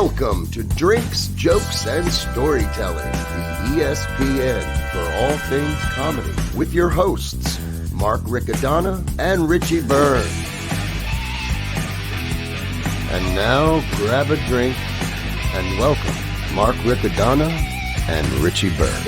Welcome to Drinks, Jokes, and Storytelling, the ESPN for all things comedy, with your hosts, Mark Riccadonna and Richie Byrne. And now, grab a drink and welcome Mark Riccadonna and Richie Byrne.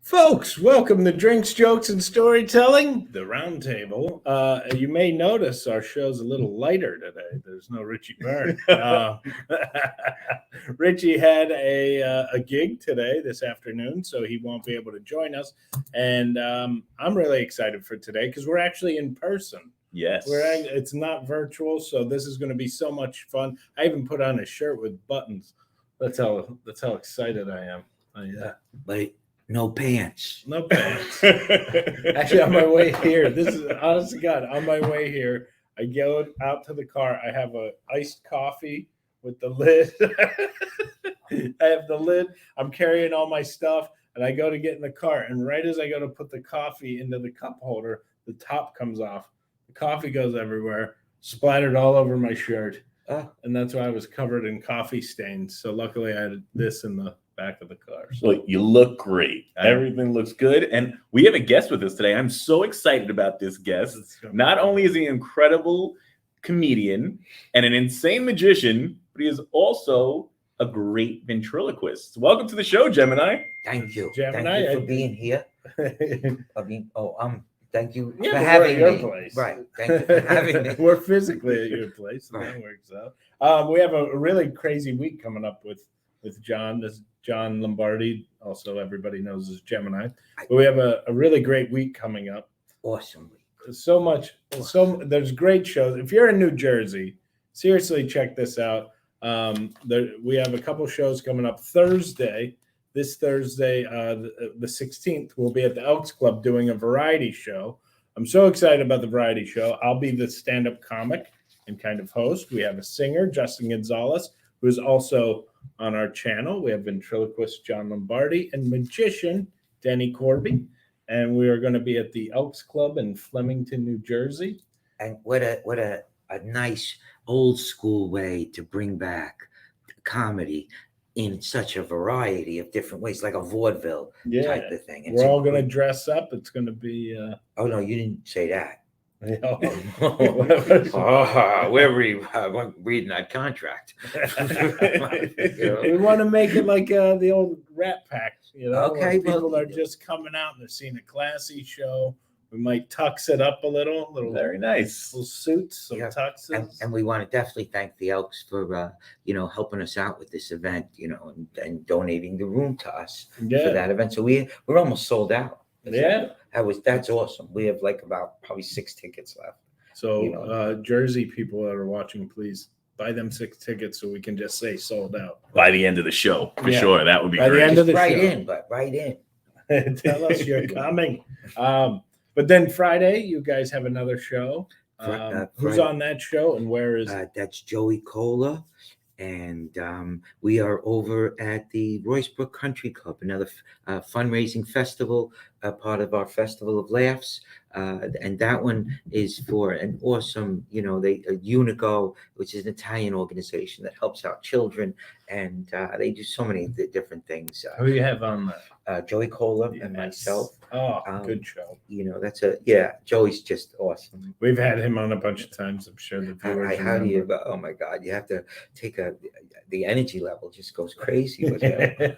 Folks, welcome to Drinks, Jokes, and Storytelling, the Roundtable. You may notice our show's a little lighter today. There's no Richie Byrne. Richie had a gig today, this afternoon, so he won't be able to join us. And I'm really excited for today because we're actually in person. Yes. It's not virtual, so this is going to be so much fun. I even put on a shirt with buttons. That's how excited I am. Yeah. But no pants. No pants. Actually, on my way here, this is honest to God, on my way here, I go out to the car. I have a iced coffee with the lid. I have the lid. I'm carrying all my stuff, and I go to get in the car. And right as I go to put the coffee into the cup holder, the top comes off. The coffee goes everywhere, splattered all over my shirt. And that's why I was covered in coffee stains. So luckily, I had this in the back of the car. So you look great. Everything looks good. And we have a guest with us today. I'm so excited about this guest. Not only is he an incredible comedian and an insane magician, but he is also a great ventriloquist. Welcome to the show, Gemini. Thank you. Gemini, Thank you for being here. Thank you Yeah, for we're having at your me. place. Right. Thank you for having me. We're physically at your place. So that works out. We have a really crazy week coming up with John. This is John Lombardi, also everybody knows as Gemini. But we have a really great week coming up. Awesome week. There's great shows. If you're in New Jersey, seriously check this out. We have a couple shows coming up Thursday. This Thursday, the 16th, we'll be at the Elks Club doing a variety show. I'm so excited about the variety show. I'll be the stand-up comic and kind of host. We have a singer, Justin Gonzalez, who is also on our channel. We have ventriloquist John Lombardi and magician Denny Corby. And we are going to be at the Elks Club in Flemington, New Jersey. And what a nice old school way to bring back comedy in such a variety of different ways, like a vaudeville type of thing. We're all going to dress up. It's going to be... Oh, no, you didn't say that. We're reading that contract. We want to make it like the old Rat Pack, Okay, people are just coming out and they're seeing a classy show. We might tux it up a little Very nice. Little suits, some tuxes. And we want to definitely thank the Elks for helping us out with this event, and donating the room to us for that event. So we're almost sold out. That's awesome. We have about probably 6 tickets left. So Jersey people that are watching, please buy them 6 tickets so we can just say sold out By the end of the show, for sure. That would be By great. the end of the Right show. in. Tell us you're coming. But then Friday, you guys have another show. Who's on that show and where is it? That's Joey Cola. And we are over at the Roycebrook Country Club, another fundraising festival, part of our Festival of Laughs. And that one is for an awesome, Unico, which is an Italian organization that helps out children. And they do so many different things. Who do you have on that? Joey Cola and myself. Oh, good show. Joey's just awesome. We've had him on a bunch of times. I'm sure the viewers remember. Oh my God, you have to take the energy level just goes crazy with him.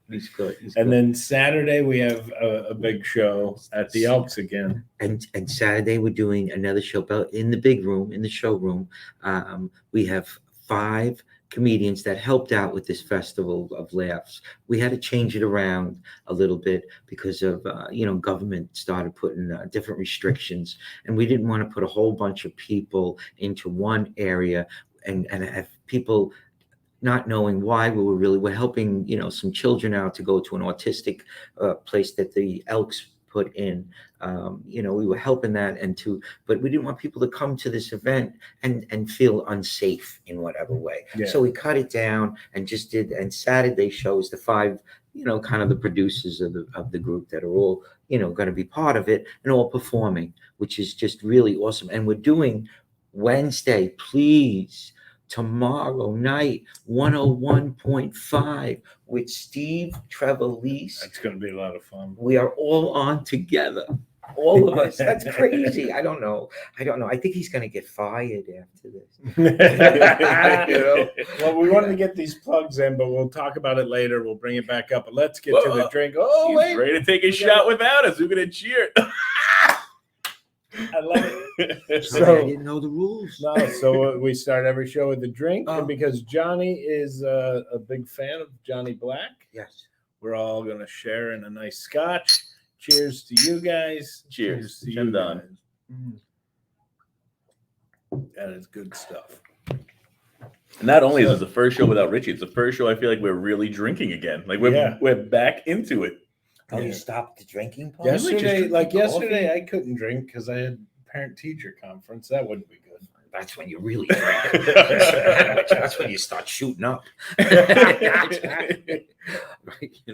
He's good. And then Saturday we have a big show at the Elks again. And Saturday we're doing another show in the big room, in the showroom. We have 5 comedians that helped out with this Festival of Laughs. We had to change it around a little bit because of government started putting different restrictions, and we didn't want to put a whole bunch of people into one area and have people not knowing why. We're helping some children out to go to an autistic place that the Elks put in. We were helping that but we didn't want people to come to this event and feel unsafe in whatever way. Yeah. So we cut it down and just and Saturday shows the 5, kind of the producers of the group that are all, going to be part of it and all performing, which is just really awesome. And we're doing Wednesday, please, tomorrow night, 101.5 with Steve Trevelise. That's going to be a lot of fun. We are all on together. All of us. That's crazy. I don't know. I think he's going to get fired after this. Well, we wanted to get these plugs in, but we'll talk about it later. We'll bring it back up. But let's get to the drink. Oh, He's wait. ready to take a shot without us. We're going to cheer. I love it. I didn't know the rules. No, so we start every show with a drink. And because Johnny is a big fan of Johnny Black, Yes. we're all going to share in a nice scotch. Cheers to you guys. Cheers. to you guys. That is good stuff. Not only is this the first show without Richie, it's the first show I feel like we're really drinking again. Like we're back into it. Oh, you stopped the drinking part? Yesterday, I couldn't drink because I had parent-teacher conference. That wouldn't be good. That's when you really drink. That's when you start shooting up.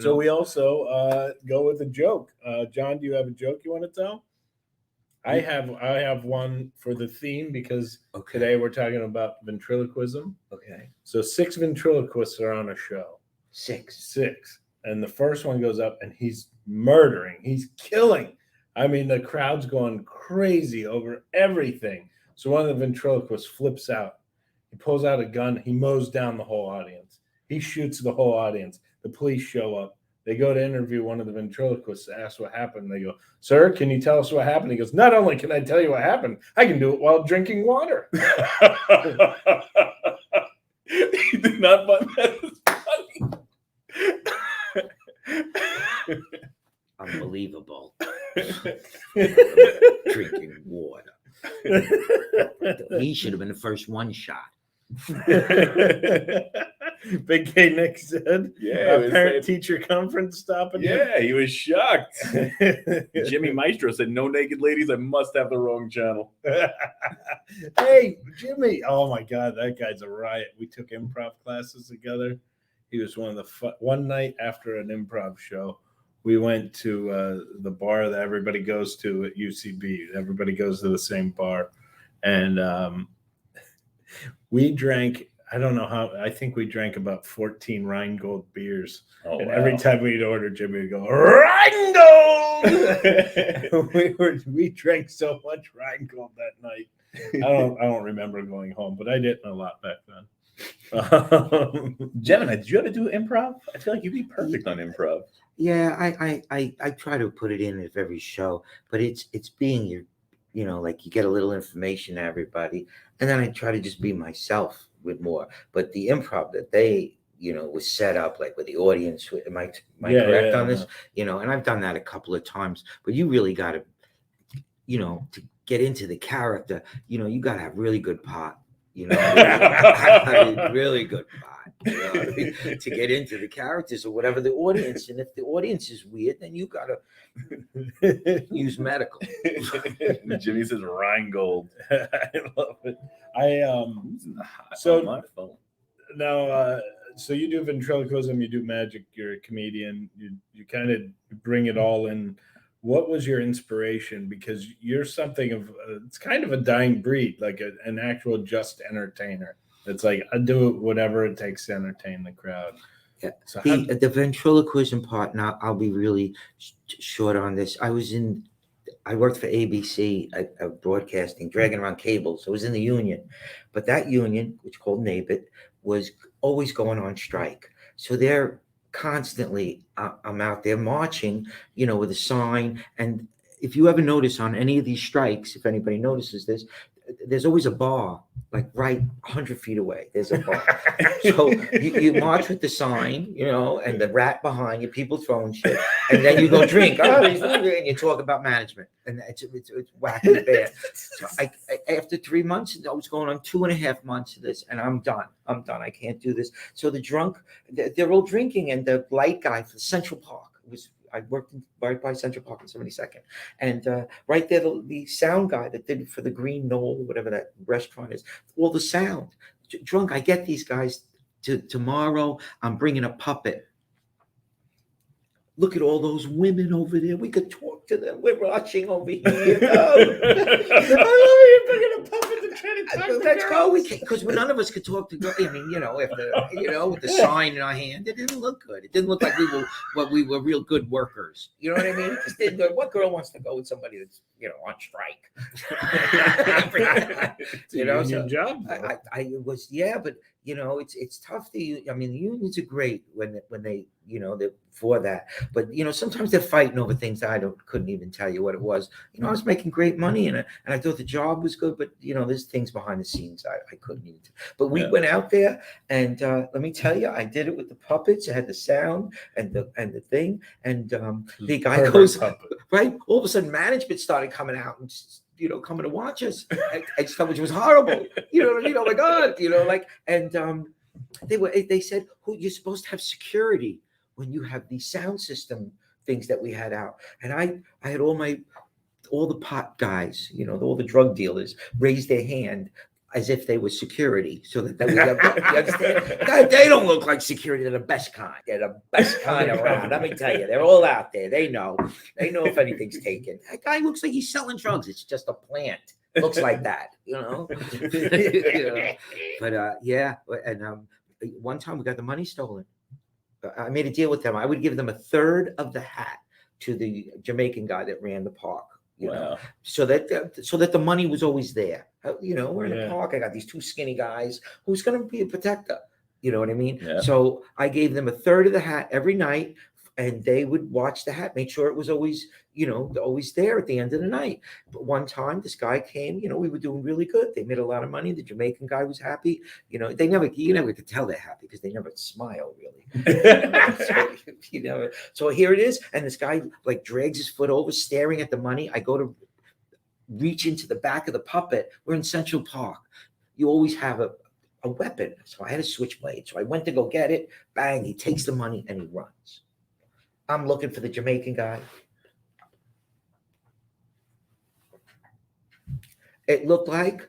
So we also go with a joke. John, do you have a joke you want to tell? I have one for the theme because today we're talking about ventriloquism. Okay. So 6 ventriloquists are on a show. 6. And the first one goes up and he's murdering. He's killing. I mean, the crowd's going crazy over everything. So one of the ventriloquists flips out. He pulls out a gun. He mows down the whole audience. He shoots the whole audience. The police show up. They go to interview one of the ventriloquists, ask what happened. They go, "Sir, can you tell us what happened?" He goes, "Not only can I tell you what happened, I can do it while drinking water." He did not find that funny. Unbelievable. Drinking water. He should have been the first one shot. Big K Nick said, parent-teacher conference stopping. Yeah, he was shocked. Jimmy Maestro said, "No naked ladies. I must have the wrong channel." Hey, Jimmy. Oh, my God. That guy's a riot. We took improv classes together. He was one of the one night after an improv show, we went to the bar that everybody goes to at UCB. Everybody goes to the same bar. And we drank, I don't know how, I think we drank about 14 Rheingold beers. Oh, and wow. every time we'd order, Jimmy would go, Rheingold! we drank so much Rheingold that night. I don't remember going home, but I did a lot back then. Gemini, did you ever do improv? I feel like you'd be perfect on improv. Yeah, I try to put it in at every show, but it's being like you get a little information to everybody, and then I try to just be myself with more. But the improv that they, was set up like with the audience. Am I correct on this? And I've done that a couple of times, but you really got to, to get into the character, you got to have really good pot. Really good pot to get into the characters or whatever the audience. And if the audience is weird, then you gotta use medical. Jimmy says Rheingold. I love it. So you do ventriloquism, you do magic, you're a comedian, you kind of bring it all in. What was your inspiration? Because you're something of, it's kind of a dying breed, like an actual just entertainer. It's like, I do whatever it takes to entertain the crowd. Yeah. So the ventriloquism part, now I'll be really short on this. I worked for ABC at broadcasting, dragging around cable. So I was in the union. But that union, which is called NABIT, was always going on strike. So they're constantly, I'm out there marching, with a sign. And if you ever notice on any of these strikes, if anybody notices this, there's always a bar, like right 100 feet away. There's a bar. So you march with the sign, and the rat behind you, people throwing shit, and then you go drink. And you talk about management, and it's wacky bad. So I after 3 months, I was going on 2.5 months of this, and I'm done. I can't do this. So the drunk, they're all drinking, and the light guy for Central Park I worked right by Central Park on 72nd, and right there, the sound guy that did it for the Green Knoll, whatever that restaurant is, all the sound. Drunk, I get these guys tomorrow. I'm bringing a puppet. Look at all those women over there. We could talk to them. We're watching over here. I love you bringing a puppet to try to talk to Let's go. girls. Because none of us could talk to girls. I mean, if with the sign in our hand, it didn't look good. It didn't look like we were real good workers. You know what I mean? It just didn't. What girl wants to go with somebody that's on strike? It's a union job. I was but it's tough to. I mean, the unions are great when they they're for that, but sometimes they're fighting over things that couldn't even tell you what it was. I was making great money and I thought the job was good, but there's things behind the scenes I couldn't even. But we went out there and let me tell you, I did it with the puppets. I had the sound and the thing, and the guy goes right. All of a sudden, management started coming out and coming to watch us, which was horrible. Oh my God, and they said, you're supposed to have security when you have these sound system things that we had out. And I had all the pot guys, all the drug dealers raise their hand as if they were security, so that we have, you understand? They don't look like security. They're the best kind. They're the best kind around. Let me tell you, they're all out there. They know if anything's taken. That guy looks like he's selling drugs. It's just a plant. Looks like that, But and one time we got the money stolen. I made a deal with them. I would give them a third of the hat to the Jamaican guy that ran the park. So that the money was always there. We're in the park. I got these two skinny guys. Who's going to be a protector? You know what I mean? Yeah. So I gave them a third of the hat every night, and they would watch the hat, make sure it was always, always there at the end of the night. But one time this guy came, we were doing really good. They made a lot of money. The Jamaican guy was happy. You never could tell they're happy because they never smile really. So here it is. And this guy drags his foot over, staring at the money. I go to reach into the back of the puppet. We're in Central Park. You always have a weapon. So I had a switchblade. So I went to go get it. Bang, he takes the money and he runs. I'm looking for the Jamaican guy. It looked like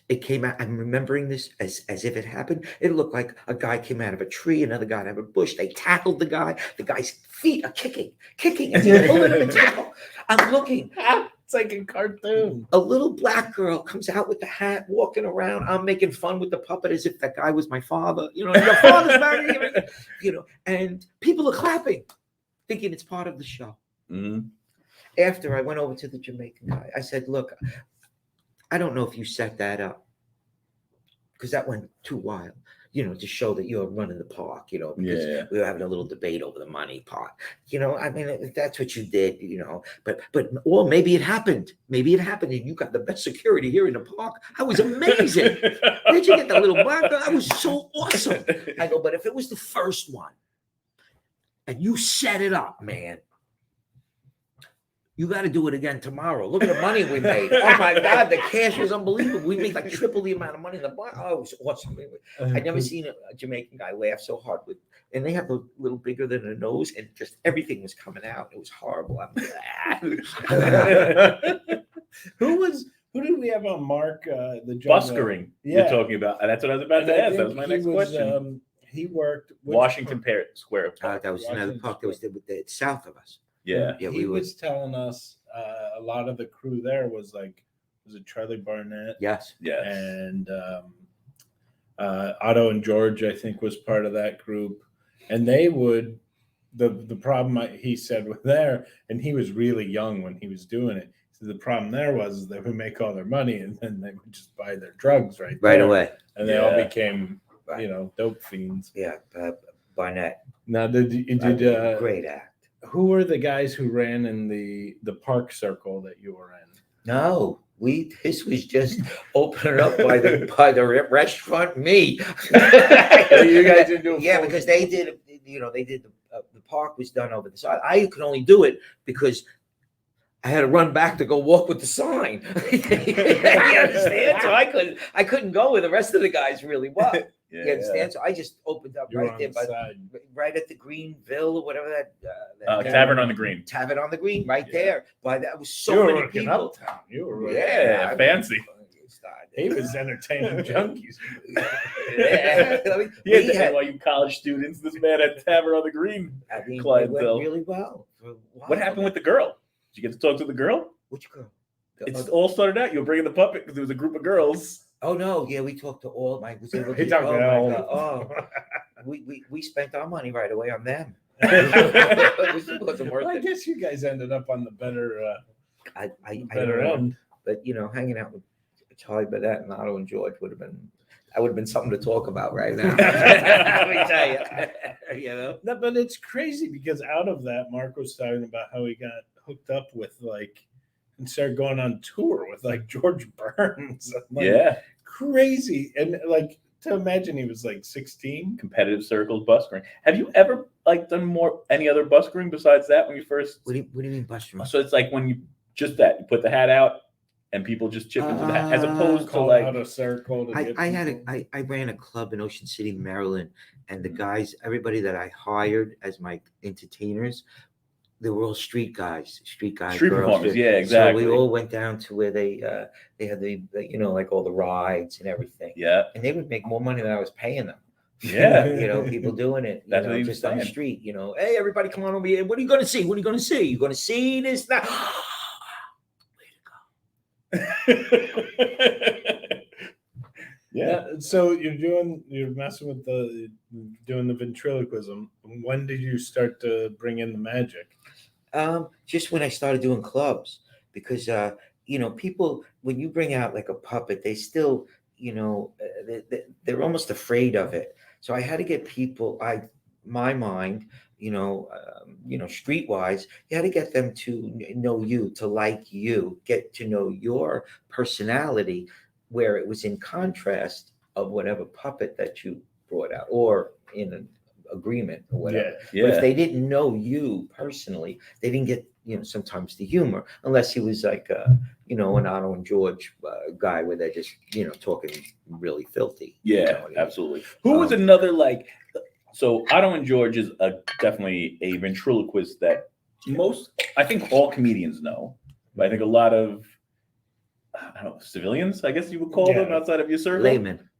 it came out. I'm remembering this as if it happened. It looked like a guy came out of a tree, another guy out of a bush. They tackled the guy. The guy's feet are kicking, and he's pulling him and tackle. I'm looking. It's like a cartoon. A little black girl comes out with the hat, walking around. I'm making fun with the puppet as if that guy was my father. Your father's married, and people are clapping, thinking it's part of the show. Mm-hmm. After I went over to the Jamaican guy, I said, look, I don't know if you set that up because that went too wild, to show that you're running the park, because we were having a little debate over the money part. I mean, if that's what you did, but or maybe it happened. Maybe it happened and you got the best security here in the park. I was amazing. Where'd you get that little black guy? That was so awesome. I go, but if it was the first one and you set it up, man, you got to do it again tomorrow. Look at the money we made. Oh my God, the cash was unbelievable. We made like triple the amount of money in the bar. Oh, it was awesome. I'd never seen a Jamaican guy laugh so hard and they have a little bigger than a nose, and just everything was coming out. It was horrible. Who did we have on Mark? The buskering. You're talking about. That's what I was about to ask. That was my next question. He worked Washington Square. That was another park that was south of us. Yeah, he was telling us a lot of the crew there was it Charlie Barnett? Yes. And Otto and George, I think, was part of that group, and they would. The problem he said was there, and he was really young when he was doing it. So the problem there was they would make all their money, and then they would just buy their drugs right away, and they all became dope fiends. Yeah, Barnett. Now, did great act. Who were the guys who ran in the park circle that you were in? No, this was just opening up by the restaurant. Me, you guys didn't do it. Because they did. They did the park was done over the side. I could only do it because I had to run back to go walk with the sign. You understand? So I couldn't go where the rest of the guys really was. Yeah, You understand? So I just opened up You were right on there, the by, side. right at the Greenville or whatever that. Tavern on the Green. Tavern on the Green, right Yeah. there. By that was You so were many working people. uptown. You were working. Yeah, I fancy. He was entertaining junkies. Yeah, I mean, Yeah, we the had- NYU college students. This man had Tavern on the Green. I mean, it clientele. went really well. For a while. What happened with the girl? Did you get to talk to the girl? Which girl? It all started out. You were bringing the puppet because there was a group of girls. Oh no, yeah, we talked to all. I was able He to. talked Oh to my all. God! Oh, we spent our money right away on them. It wasn't worth I it. guess you guys ended up on the better I better don't know. end. But hanging out with Charlie Burnett and Otto and George would have been something to talk about right now. Let me tell you. No, but it's crazy because out of that, Mark was talking about how he got hooked up with and started going on tour with George Burns. Yeah. Crazy. And to imagine he was 16. Competitive circles, buskering. Have you ever done any other buskering besides that when you first? What do you mean, Buster? So it's when you you put the hat out and people just chip into the hat, as opposed to Call out a circle. I ran a club in Ocean City, Maryland, and the guys, everybody that I hired as my entertainers, they were all street guys, street girls. performers. Yeah, exactly. So we all went down to where they had all the rides and everything. Yeah. And they would make more money than I was paying them. Yeah. People doing it. That's what he was just on the saying. street. Hey, everybody, come on over here. What are you going to see? What are you going to see? You're going to see this now. Yeah. So you're messing with doing the ventriloquism. When did you start to bring in the magic? Just when I started doing clubs, because people, when you bring out a puppet, they still, they're almost afraid of it. So I had to get people, my mind, streetwise, you had to get them to know you, to like you, get to know your personality, where it was in contrast of whatever puppet that you brought out, or in an agreement or whatever. Yeah. But if they didn't know you personally, they didn't get sometimes the humor, unless he was an Otto and George guy where they're just talking really filthy. Yeah, absolutely. Who was another so Otto and George is definitely a ventriloquist that I think all comedians know, but I think a lot of civilians, I guess you would call them outside of your circle.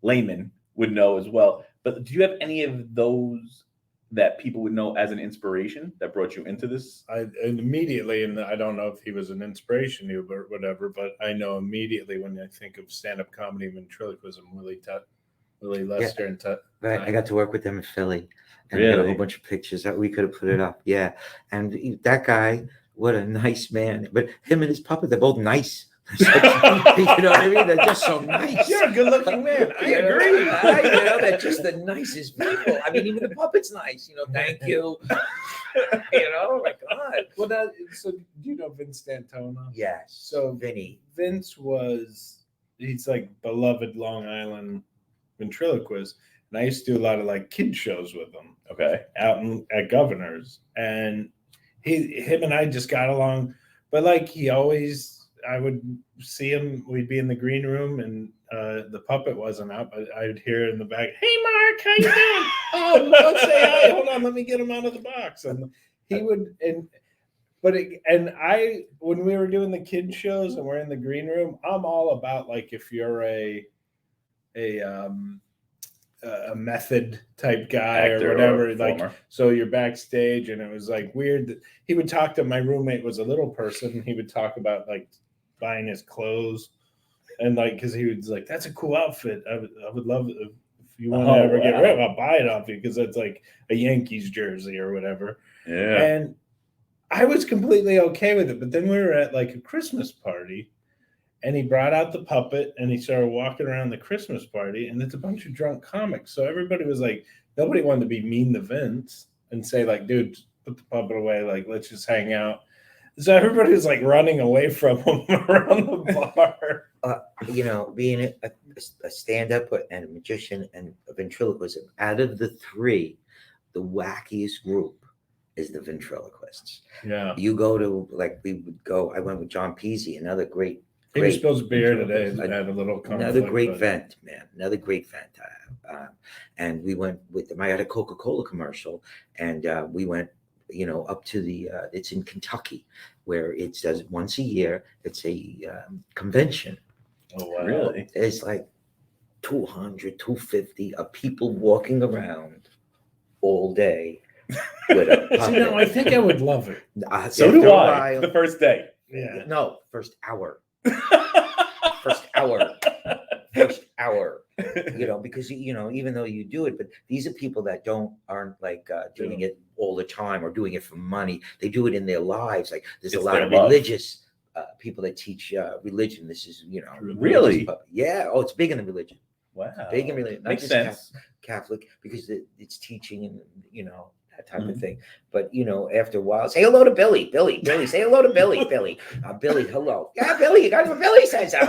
Laymen would know as well. But do you have any of those that people would know as an inspiration that brought you into this? Immediately, and I don't know if he was an inspiration to you or whatever, but I know immediately when I think of stand-up comedy and ventriloquism, Willie Lester and Right, I got to work with them in Philly, and Really? we got a whole bunch of pictures that we could have put it up. Yeah, and that guy, what a nice man. But him and his puppet, they're both nice. You know what I mean? They're just so nice. You're a good-looking man. I agree. They're just the nicest people. I mean, even the puppet's nice. Thank you. Oh my God. Well, so do you know Vince D'Antona? Yes. So Vinny. Vince he's beloved Long Island ventriloquist, and I used to do a lot of kid shows with him. Okay. Out at Governor's, and him and I just got along, but he always. I would see him. We'd be in the green room, and the puppet wasn't out, but I'd hear in the back, "Hey, Mark, how you doing? Oh, let's say hi. Hold on, let me get him out of the box." And he would, when we were doing the kid shows and we're in the green room, I'm all about if you're a method type guy Actor or whatever, performer. So you're backstage, and it was weird that he would talk to my roommate was a little person, and he would talk about buying his clothes, and because he was that's a cool outfit. I would love it if you want to ever get rid of it, I'll buy it off you, because it's a Yankees jersey or whatever. Yeah. And I was completely okay with it, but then we were at a Christmas party, and he brought out the puppet, and he started walking around the Christmas party, and it's a bunch of drunk comics. So everybody was nobody wanted to be mean to Vince and say dude, put the puppet away. Let's just hang out. So everybody was running away from him around the bar. Being a stand-up and a magician and a ventriloquist, out of the three, the wackiest group is the ventriloquists. Yeah. You go to, like, we would go, I went with John Peasy, another great He was supposed to be here today. ventriloquist. Had a little conflict, Another great but- vent, man. Another great vent. And we went with them. I had a Coca-Cola commercial, and we went, up to the. It's in Kentucky, where it does once a year. It's a convention. Oh, wow. Really? There's like 200, 250 of people walking around all day with a See, puppet. no, I think I would love it. So After do a I. while- The first day. Yeah. No, first hour. First hour. First hour. Because even though you do it, but these are people that aren't like doing it all the time or doing it for money. They do it in their lives. Like there's It's a lot their of love. religious people that teach religion. This is Really? religious puppet. Yeah. Oh, it's big in the religion. Wow. Big in religion. Not Makes just sense. Catholic, because it's teaching and that type of thing. But after a while, say hello to Billy. Billy, say hello to Billy. Billy, hello. Yeah, Billy, you got what Billy says. Okay,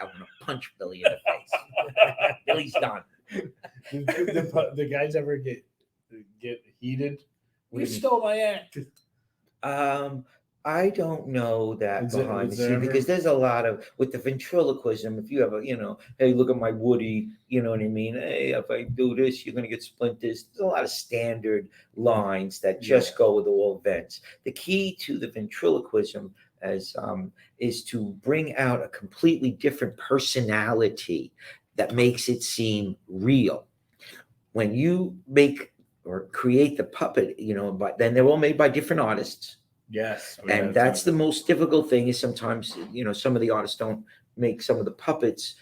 I'm gonna punch Billy in the face. Billy's done. The guys ever get heated? What You do you mean? stole my act. I don't know that Is it- behind the is there scene, ever- because there's a lot of with the ventriloquism. If you have hey, look at my Woody, you know what I mean? Hey, if I do this, you're gonna get splinters. There's a lot of standard lines that just go with all events. The key to the ventriloquism is to bring out a completely different personality that makes it seem real. When you make or create the puppet, but then they're all made by different artists. Yes. And that's the most difficult thing, is sometimes, some of the artists don't make some of the puppets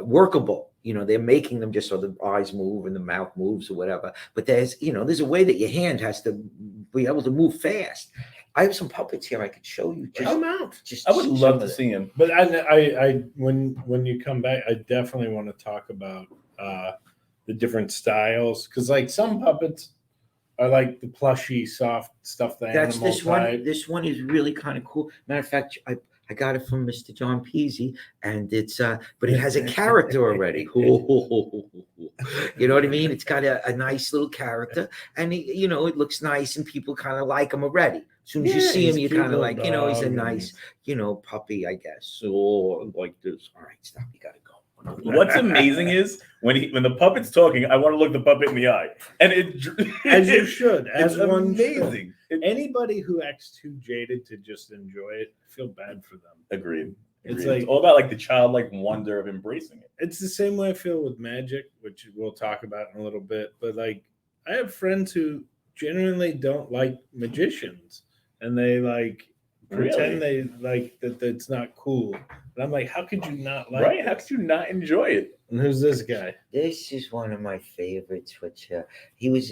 workable. They're making them just so the eyes move and the mouth moves or whatever. But there's a way that your hand has to be able to move fast. I have some puppets here I could show you. Come out. I would some love of to it. see him. But I when you come back, I definitely want to talk about the different styles, because like some puppets are like the plushy, soft stuff. That's animal this one. type. This one is really kind of cool. Matter of fact, I got it from Mr. John Peasy, and it's but it has a character already. You know what I mean? It's got a nice little character, and it looks nice, and people kind of like him already. As soon as you Yeah, see he's him, a you cute kind of little like, he's a dog, nice, puppy, I guess. Or like this. All right, stop. You gotta go. What's amazing is when the puppet's talking, I want to look the puppet in the eye, and As you should, as it's one should. amazing. Anybody who acts too jaded to just enjoy it, I feel bad for them. Agreed. It's Agreed. like- It's all about like the childlike wonder of embracing it. It's the same way I feel with magic, which we'll talk about in a little bit. But like, I have friends who genuinely don't like magicians, and they like pretend they like that. That's not cool. And I'm like, how could you not like? Right? How this? could you not enjoy it? And who's this guy? This is one of my favorites, which he was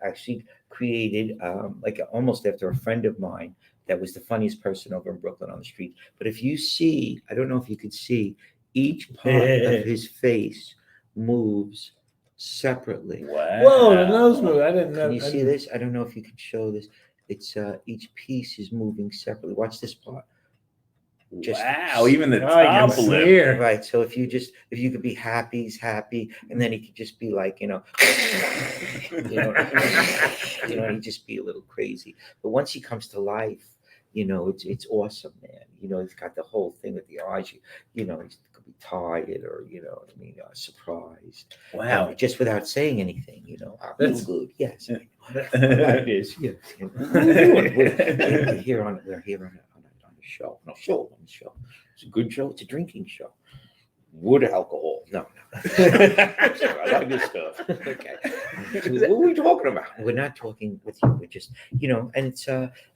actually created like almost after a friend of mine that was the funniest person over in Brooklyn on the street. But if you see, I don't know if you could see, each part of his face moves separately. Wow. Whoa, the nose move. I didn't know. Can you see this? I don't know if you could show this. It's each piece is moving separately. Watch this part. Just- Wow. Even the I can top see lip. here. Right. So if you could be happy, he's happy, and then he could just be like, he'd just be a little crazy. But once he comes to life, it's awesome, man. He's got the whole thing with the eyes. He could be tired or surprised. Wow. Just without saying anything, I feel That's- good. Yes. Like Like this. Yes. We're here on the show. No, show on the show. It's a good show. It's a drinking show. Wood alcohol. No. I like this stuff. Okay. What are we talking about? We're not talking with you. We're just, and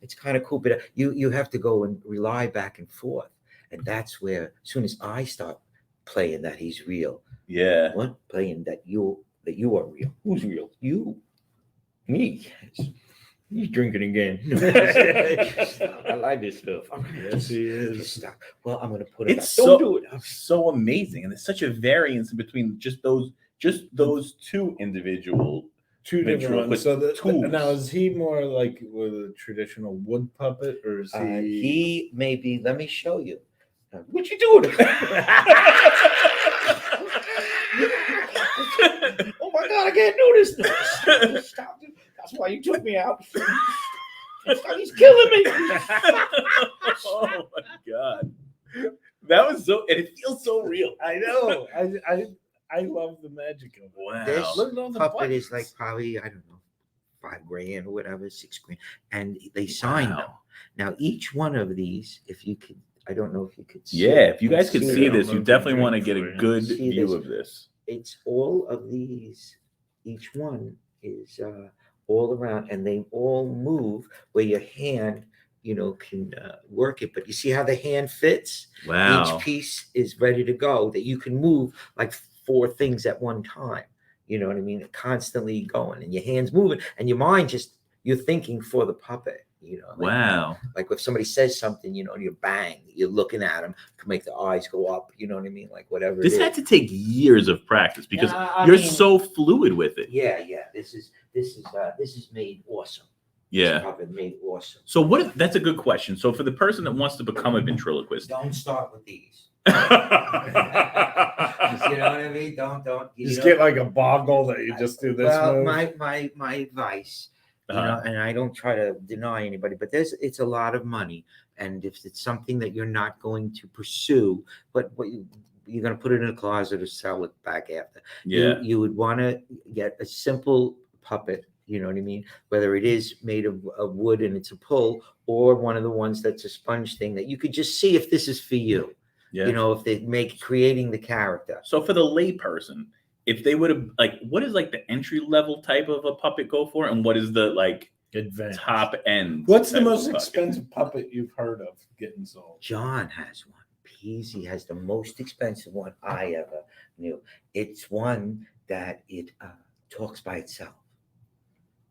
it's kind of cool. But you have to go and rely back and forth, and that's where, as soon as I start playing that he's real, Yeah. what playing that you are real? Who's real? You, me. He's drinking again. I like this stuff. Yes, he is. Just stop. Well, I'm gonna put it. It's back. so Don't do it. so amazing, and there's such a variance between just those two individual. Two different ones. ventriloquist So tools. now is he more like with a traditional wood puppet, or is he? He may be. Let me show you. What you doing? Oh my God! I can't do this. Stop. That's why you took me out. He's killing me. Oh my God. That was so, and it feels so real. I know. I love the magic of it. Wow. This Look at all the puppet is buttons. like probably, I don't know, $5,000 or whatever, $6,000, and they sign them. Now each one of these, if you could, I don't know if you could see. Yeah, if you guys could See see it. this, I'm you gonna definitely drink want to get for a you. good See view this? of this. It's all of these. Each one is all around, and they all move where your hand, can work it. But you see how the hand fits? Wow. Each piece is ready to go. That you can move like 4 things at one time. You know what I mean? Constantly going, and your hands moving, and your mind you're thinking for the puppet. Wow. Like if somebody says something, and you bang, you're looking at them to make the eyes go up. You know what I mean? Like whatever. This it had is. to take years of practice because I you're mean, so fluid with it. Yeah. This is made awesome. Yeah. This puppet made awesome. So that's a good question. So for the person that wants to become a ventriloquist, Don't start with these. yeah. You know what I mean? Don't. Just get like a boggle that you just do this Well, move. my advice, and I don't try to deny anybody, but it's a lot of money, and if it's something that you're not going to pursue, but what you're going to put it in a closet or sell it back after. You would want to get a simple puppet. You know what I mean? Whether it is made of wood and it's a pull, or one of the ones that's a sponge thing that you could just see if this is for you. Yeah. If they creating the character. So for the layperson, if they would have what is the entry level type of a puppet go for, and what is the Advanced. top end? What's the type most of puppet? expensive puppet you've heard of getting sold? John has one. Peasy has the most expensive one I ever knew. It's one that it talks by itself.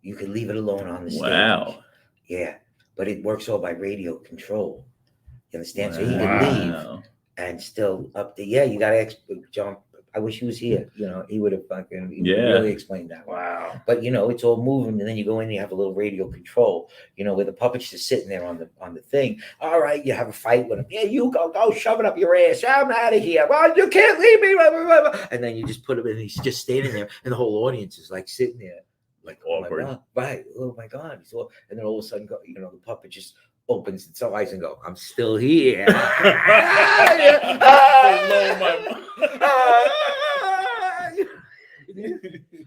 You can leave it alone on the stage. Wow. Yeah, but it works all by radio control. You understand? So he can leave and still up there. Yeah, you got to John. I wish he was here. He would have really explained that. Wow. But it's all moving, and then you go in, and you have a little radio control. Where the puppet's just sitting there on the thing. All right, you have a fight with him. Yeah, you go shove it up your ass. I'm out of here. Well, you can't leave me. Blah, blah, blah. And then you just put him in, and he's just standing there, and the whole audience is sitting there, awkward. Oh my God, right? Oh my God! And then all of a sudden, the puppet just opens its eyes and go, I'm still here. Do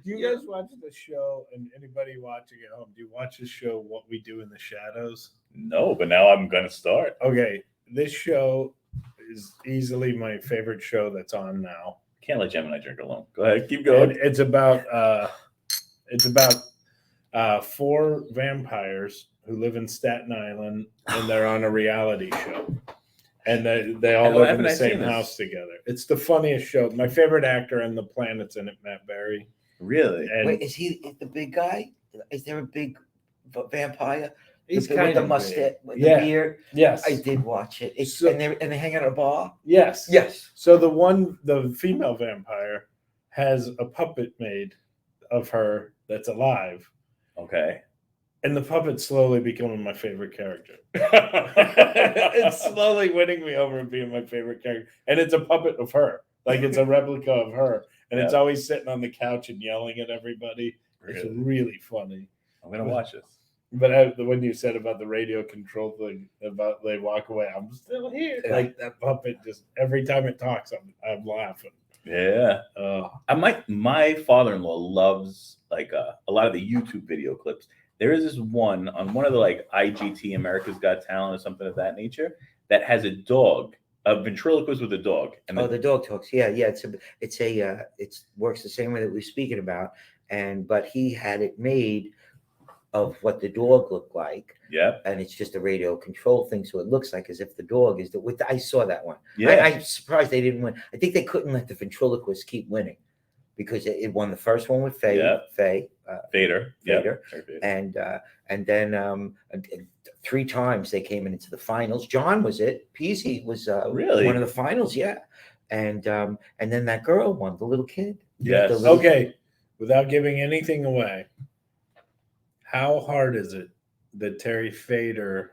you guys watch the show, and anybody watching at home, do you watch the show What We Do in the Shadows? No, but now I'm going to start. Okay, this show is easily my favorite show that's on now. Can't let Gemini drink alone. Go ahead, keep going. And it's about 4 vampires who live in Staten Island, and they're on a reality show. And they all live in the same house together. It's the funniest show. My favorite actor on the planet's in it, Matt Berry. Really? And Wait, is he the big guy? Is there a big vampire? he's with kind the of mustache, with Yeah. the beard. Yes. I did watch it. So- and they hang out at a bar. Yes. Yes. So the female vampire has a puppet made of her that's alive. Okay. And the puppet's slowly becoming my favorite character. It's slowly winning me over and being my favorite character. And it's a puppet of her. It's a replica of her. And it's always sitting on the couch and yelling at everybody. It's really funny. I'm going to watch this. But when you said about the radio control thing, about they walk away, I'm still here. Yeah. That puppet just, every time it talks, I'm laughing. Yeah. My father-in-law loves a lot of the YouTube video clips. There is this one on one of the IGT America's Got Talent or something of that nature that has a dog, a ventriloquist with a dog. And the dog talks. Yeah. It works the same way that we're speaking about. But he had it made of what the dog looked like. Yep. And it's just a radio control thing. So it looks like as if the dog is I saw that one. Yeah. I'm surprised they didn't win. I think they couldn't let the ventriloquist keep winning because it won the first one with Vader. Vader. And then 3 times they came into the finals. John was it. Peasy was really one of the finals. Yeah. And then that girl won, the little kid. Yes. Okay. Without giving anything away, how hard is it that Terry Fader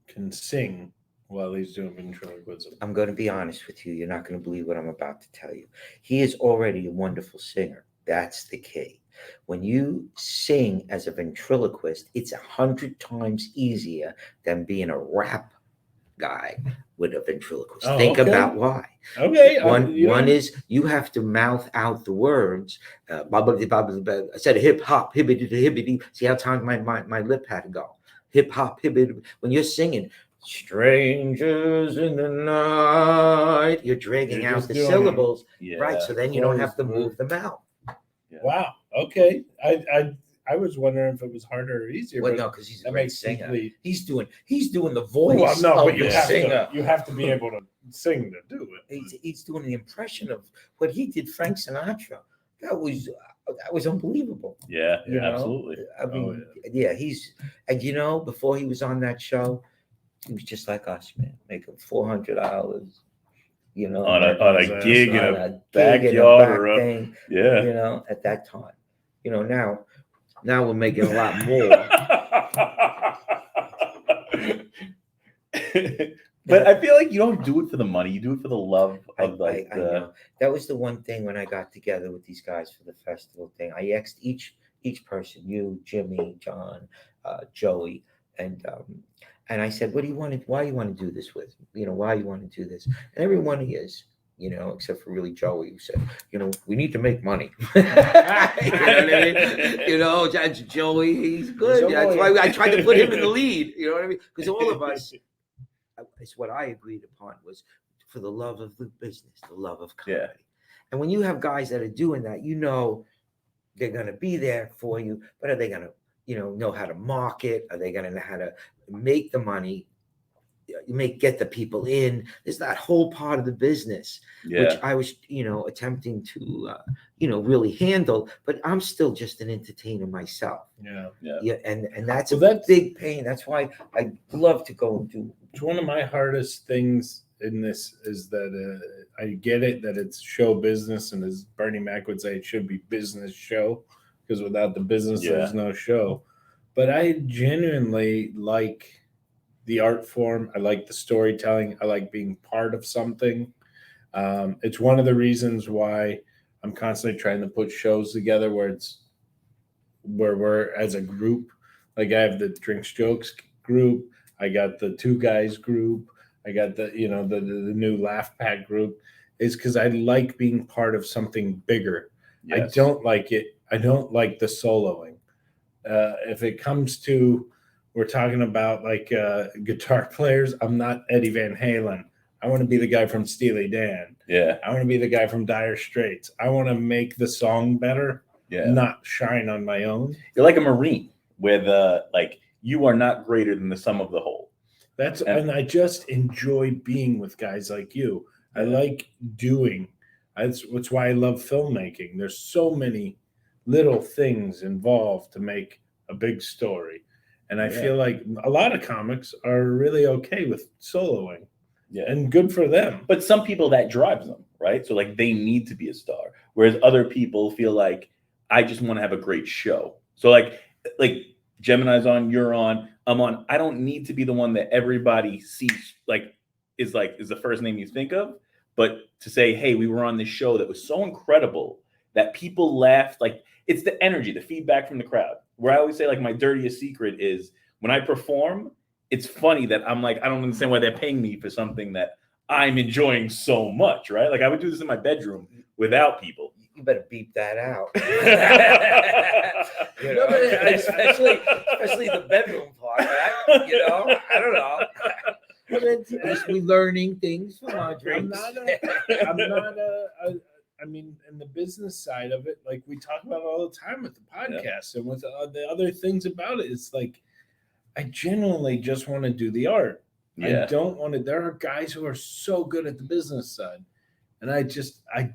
can sing while he's doing ventriloquism? I'm going to be honest with you. You're not going to believe what I'm about to tell you. He is already a wonderful singer. That's the key. When you sing as a ventriloquist, it's 100 times easier than being a rap guy with a ventriloquist. Oh, Think okay. about why. Okay. One is you have to mouth out the words. I said hip hop, hibbity hibbity. See how times my lip had to go. Hip hop, hibbity. When you're singing, strangers in the night, you're dragging You're out just the doing syllables, Yeah. right? So then you don't have to Close move the mouth. Wow. Okay. I was wondering if it was harder or easier. Well, but no, because he's a that great makes singer. complete. He's doing the voice Well, no, of but you the have singer. to. You have to be able to sing to do it. He's doing the impression of what he did, Frank Sinatra. That was unbelievable. Yeah, You know? absolutely. I mean, yeah, and before he was on that show, he was just like us, man, making $400. On a gig in on a gig in backyard back or a, thing, yeah. at that time. Now we're making a lot more. But I feel like you don't do it for the money. You do it for the love of I know. That was the one thing when I got together with these guys for the festival thing. I asked each person, you, Jimmy, John, Joey, and I said, "What do you want to? Why do you want to do this with? Why you want to do this?" And every one of yous, except for really Joey, who said, "We need to make money." You know what I mean? Joey, he's good. That's why I tried to put him in the lead. You know what I mean? Because all of us. It's what I agreed upon was for the love of the business, the love of comedy. Yeah. And when you have guys that are doing that, they're going to be there for you, but are they going to, know how to market? Are they going to know how to make the money, get the people in? There's that whole part of the business, which I was, attempting to, really handle, but I'm still just an entertainer myself. Yeah. And that's a big pain. That's why I love to go and do. It's one of my hardest things in this is that I get it that it's show business, and as Bernie Mac would say, it should be business show, because without the business, there's no show. But I genuinely like the art form. I like the storytelling. I like being part of something. It's one of the reasons why I'm constantly trying to put shows together where we're as a group. Like I have the Drinks Jokes group. I got the Two Guys group. I got the new Laugh Pack group. Is because I like being part of something bigger. Yes. I don't like the soloing. If it comes to, we're talking about like guitar players, I'm not Eddie Van Halen. I want to be the guy from Steely Dan. Yeah. I want to be the guy from Dire Straits. I want to make the song better, not shine on my own. You're like a Marine with you are not greater than the sum of the whole. And I just enjoy being with guys like you. I like doing. That's why I love filmmaking. There's so many little things involved to make a big story. And I feel like a lot of comics are really okay with soloing. Yeah. And good for them. But some people that drives them, right? So like they need to be a star. Whereas other people feel like I just want to have a great show. So like Gemini's on, you're on, I'm on. I don't need to be the one that everybody sees is the first name you think of. But to say, hey, we were on this show that was so incredible that people laughed, it's the energy, the feedback from the crowd. Where I always say my dirtiest secret is when I perform, it's funny that I'm I don't understand why they're paying me for something that I'm enjoying so much, right? I would do this in my bedroom without people. You better beep that out. Especially the bedroom part, right? I don't know. We're learning things from our drinks. I mean, in the business side of it, we talk about it all the time with the podcast and with the other things about it, it's I genuinely just want to do the art. I don't want to. There are guys who are so good at the business side, and I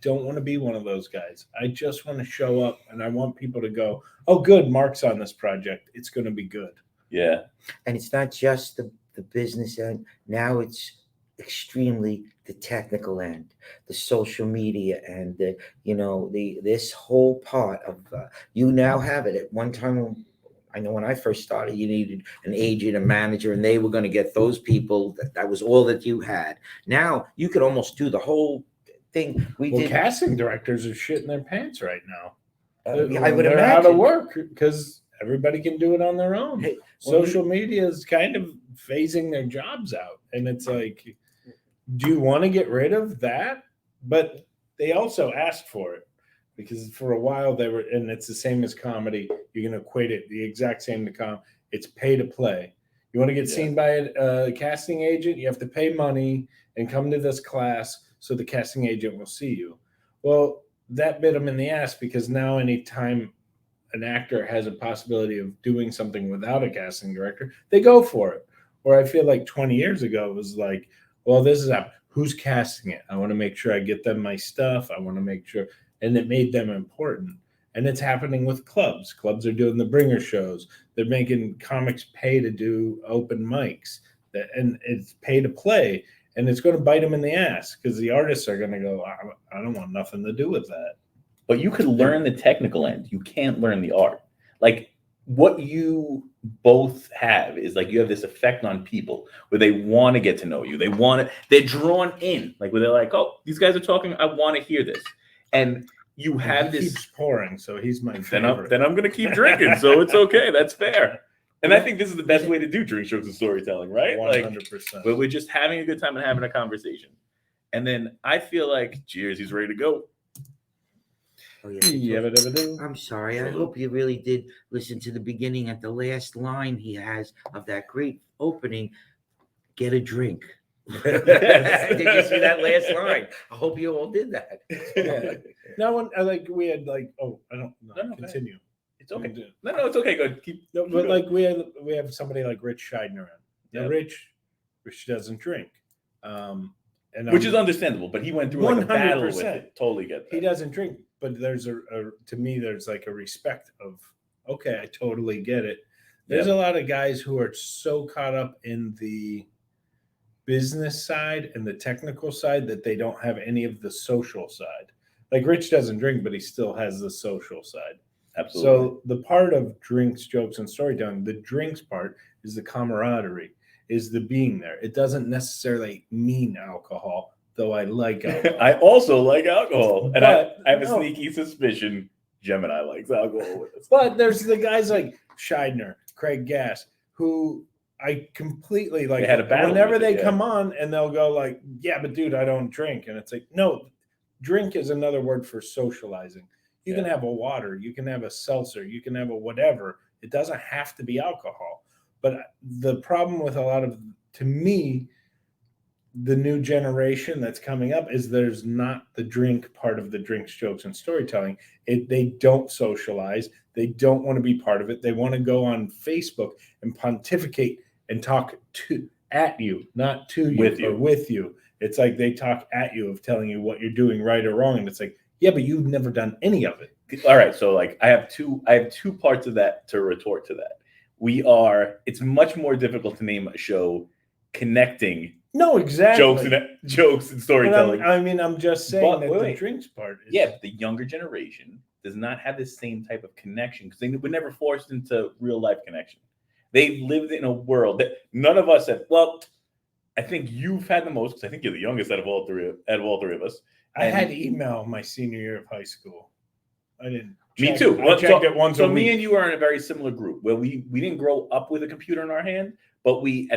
don't want to be one of those guys. I just want to show up, and I want people to go, "Oh, good, Mark's on this project. It's going to be good." Yeah, and it's not just the business end. Now it's extremely the technical end, the social media, and this whole part of you now have it. At one time, I know when I first started, you needed an agent, a manager, and they were going to get those people. That was all that you had. Now you could almost do the whole thing. Casting directors are shitting their pants right now. I would They're out of imagine. work because everybody can do it on their own. Hey, well, Social media is kind of phasing their jobs out, and it's like, do you want to get rid of that? But they also asked for it because for a while they were, and it's the same as comedy. You're going to equate it the exact same to it's pay to play. You want to get seen by a casting agent, you have to pay money and come to this class so the casting agent will see you. Well, that bit them in the ass because now anytime an actor has a possibility of doing something without a casting director, they go for it. Or I feel like 20 years ago it was like, well, this is who's casting it. I want to make sure I get them my stuff. I want to make sure, and it made them important. And it's happening with clubs. Clubs are doing the bringer shows. They're making comics pay to do open mics, and it's pay to play. And it's going to bite them in the ass because the artists are going to go, I don't want nothing to do with that. But you could learn the technical end. You can't learn the art. Like what you both have is like you have this effect on people where they want to get to know you. They're drawn in. Like where they're like, oh, these guys are talking. I want to hear this. And you have he this. Keeps pouring, so he's my favorite. Then I'm going to keep drinking. So it's okay. That's fair. And I think this is the best way to do drink jokes and storytelling, right? 100%. Like, we're just having a good time and having a conversation. And then I feel like, cheers, he's ready to go. Oh, yeah. I'm sorry. I hope you really did listen to the beginning at the last line he has of that great opening. Get a drink. Did you see that last line? I hope you all did that. No one we had I don't know. No, continue. It's okay. No, it's okay. Good. Keep but going. like we have somebody like Rich Scheidner around. Now, Rich doesn't drink. And which is understandable, but he went through like a battle with it. Totally get that. He doesn't drink, but there's to me there's like a respect of, okay, I totally get it. There's a lot of guys who are so caught up in the business side and the technical side that they don't have any of the social side. Like Rich doesn't drink, but he still has the social side. Absolutely. So the part of drinks, jokes, and storytelling, the drinks part is the camaraderie, is the being there. It doesn't necessarily mean alcohol, though I like alcohol. I also like alcohol. And I have a sneaky suspicion Gemini likes alcohol with us. But there's the guys like Scheidner, Craig Gass, who I completely like. They had a battle whenever they come on and they'll go like, yeah, but dude, I don't drink. And it's like, no, drink is another word for socializing. You can have a water, you can have a seltzer, you can have a whatever. It doesn't have to be alcohol. But the problem with a lot of, to me, the new generation that's coming up is there's not the drink part of the drinks, jokes, and storytelling. They don't socialize. They don't want to be part of it. They want to go on Facebook and pontificate and talk at you, not to you or with you. It's like they talk at you of telling you what you're doing right or wrong. And it's like, yeah, but you've never done any of it. All right. So like I have two parts of that to retort to that. It's much more difficult to name a show connecting jokes and storytelling. I'm just saying the drinks part is... Yeah, but the younger generation does not have the same type of connection because they were never forced into real life connection. They lived in a world that none of us have. Well, I think you've had the most because I think you're the youngest out of all three of us. I had email my senior year of high school. I didn't. Me too. I checked it once a week. Me and you are in a very similar group where we didn't grow up with a computer in our hand, but we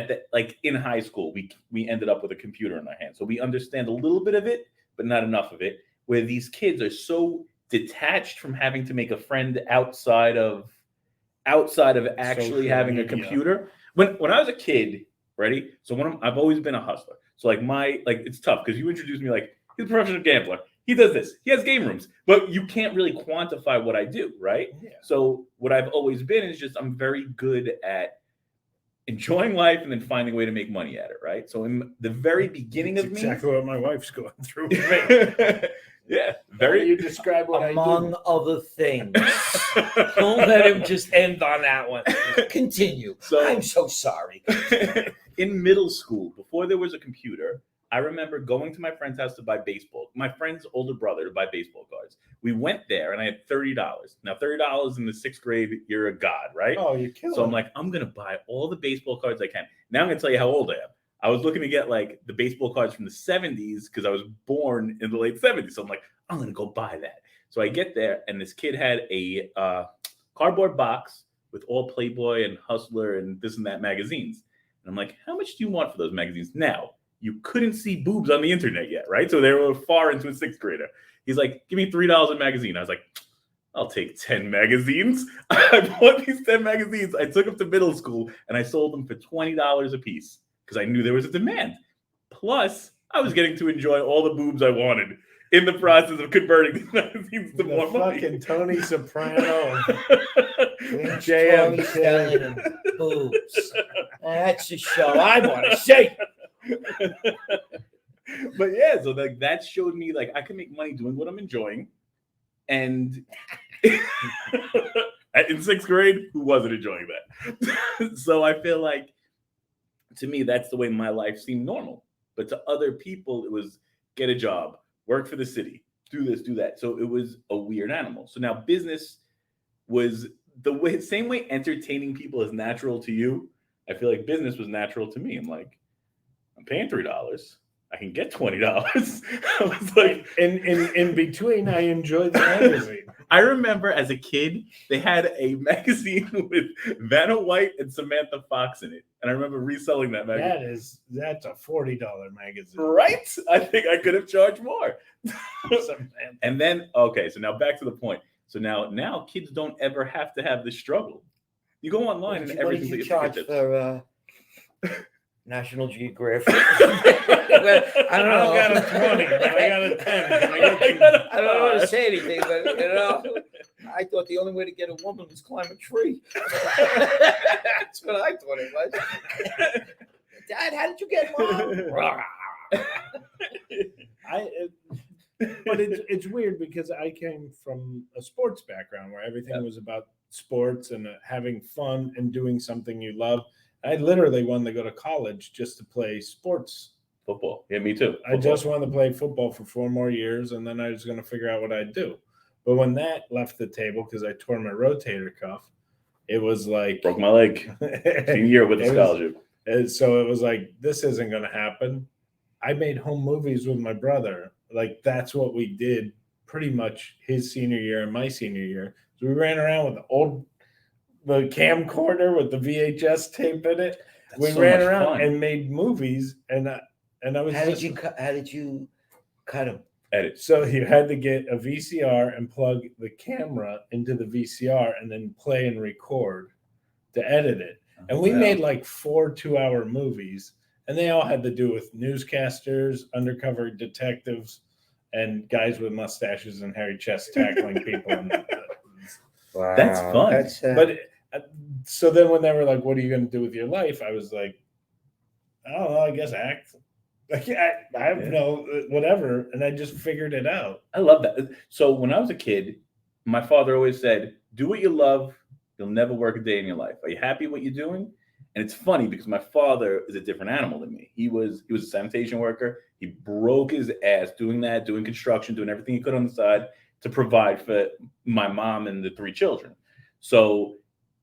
in high school we ended up with a computer in our hand, so we understand a little bit of it, but not enough of it. Where these kids are so detached from having to make a friend outside of actually having a computer. When I was a kid, ready? So I've always been a hustler. So it's tough because you introduced me like he's a professional gambler. He does this. He has game rooms, but you can't really quantify what I do, right? Yeah. So what I've always been is just I'm very good at enjoying life and then finding a way to make money at it, right? So in the very beginning of me, exactly what my wife's going through. Yeah, very. You describe what among other things. Don't let him just end on that one. Continue. So I'm so sorry. In middle school, before there was a computer, I remember going to my friend's house to buy my friend's older brother to buy baseball cards. We went there and I had $30. Now, $30 in the 6th grade, you're a god, right? Oh, you're killing. So I'm like, I'm going to buy all the baseball cards I can. Now I'm going to tell you how old I am. I was looking to get like the baseball cards from the 70s because I was born in the late 70s. So I'm like, I'm going to go buy that. So I get there, and this kid had a cardboard box with all Playboy and Hustler and this and that magazines. And I'm like, how much do you want for those magazines? Now, you couldn't see boobs on the internet yet, right? So they were far into a sixth grader. He's like, give me $3 a magazine. I was like, I'll take 10 magazines. I bought these 10 magazines. I took them to middle school, and I sold them for $20 a piece because I knew there was a demand. Plus, I was getting to enjoy all the boobs I wanted in the process of converting these magazines to more money. Fucking Tony Soprano. Tony selling them boobs. That's the show I want to see. But yeah, so like that showed me like I can make money doing what I'm enjoying. And in sixth grade, who wasn't enjoying that? So I feel like to me, that's the way my life seemed normal. But to other people, it was get a job, work for the city, do this, do that. So it was a weird animal. So now business was the same way entertaining people is natural to you. I feel like business was natural to me. I'm like, I'm paying $3. I can get $20. I was like, in between, I enjoyed the magazine. I remember as a kid, they had a magazine with Vanna White and Samantha Fox in it. And I remember reselling that magazine. That's a $40 magazine. Right? I think I could have charged more. And then, okay, so now back to the point. So now kids don't ever have to have this struggle. You go online and everything What did you that charge you for National Geographic? I don't know. I got a 20, but I got a 10. I don't want to say anything, but I thought the only way to get a woman was climb a tree. That's what I thought it was. Dad, how did you get Mom? But it's weird because I came from a sports background where everything was about sports and having fun and doing something you love. I literally wanted to go to college just to play sports. Football. Yeah, me too. I just wanted to play football for 4 more years, and then I was going to figure out what I'd do. But when that left the table because I tore my rotator cuff, it was like broke my leg. Senior year with a scholarship. So it was like, this isn't going to happen. I made home movies with my brother. Like that's what we did pretty much his senior year and my senior year. So we ran around with the camcorder with the VHS tape in it. We ran around and made movies, and I was. How did you cut them? Edit. So you had to get a VCR and plug the camera into the VCR, and then play and record to edit it. And we made like 4 2-hour movies, and they all had to do with newscasters, undercover detectives, and guys with mustaches and hairy chests tackling people. Wow, that's fun. But so then when they were like, what are you going to do with your life? I was like, I don't know, I guess act. Like I have no whatever. And I just figured it out. I love that. So when I was a kid, my father always said, do what you love. You'll never work a day in your life. Are you happy with what you're doing? And it's funny because my father is a different animal than me. He was a sanitation worker. He broke his ass doing that, doing construction, doing everything he could on the side to provide for my mom and the 3 children. So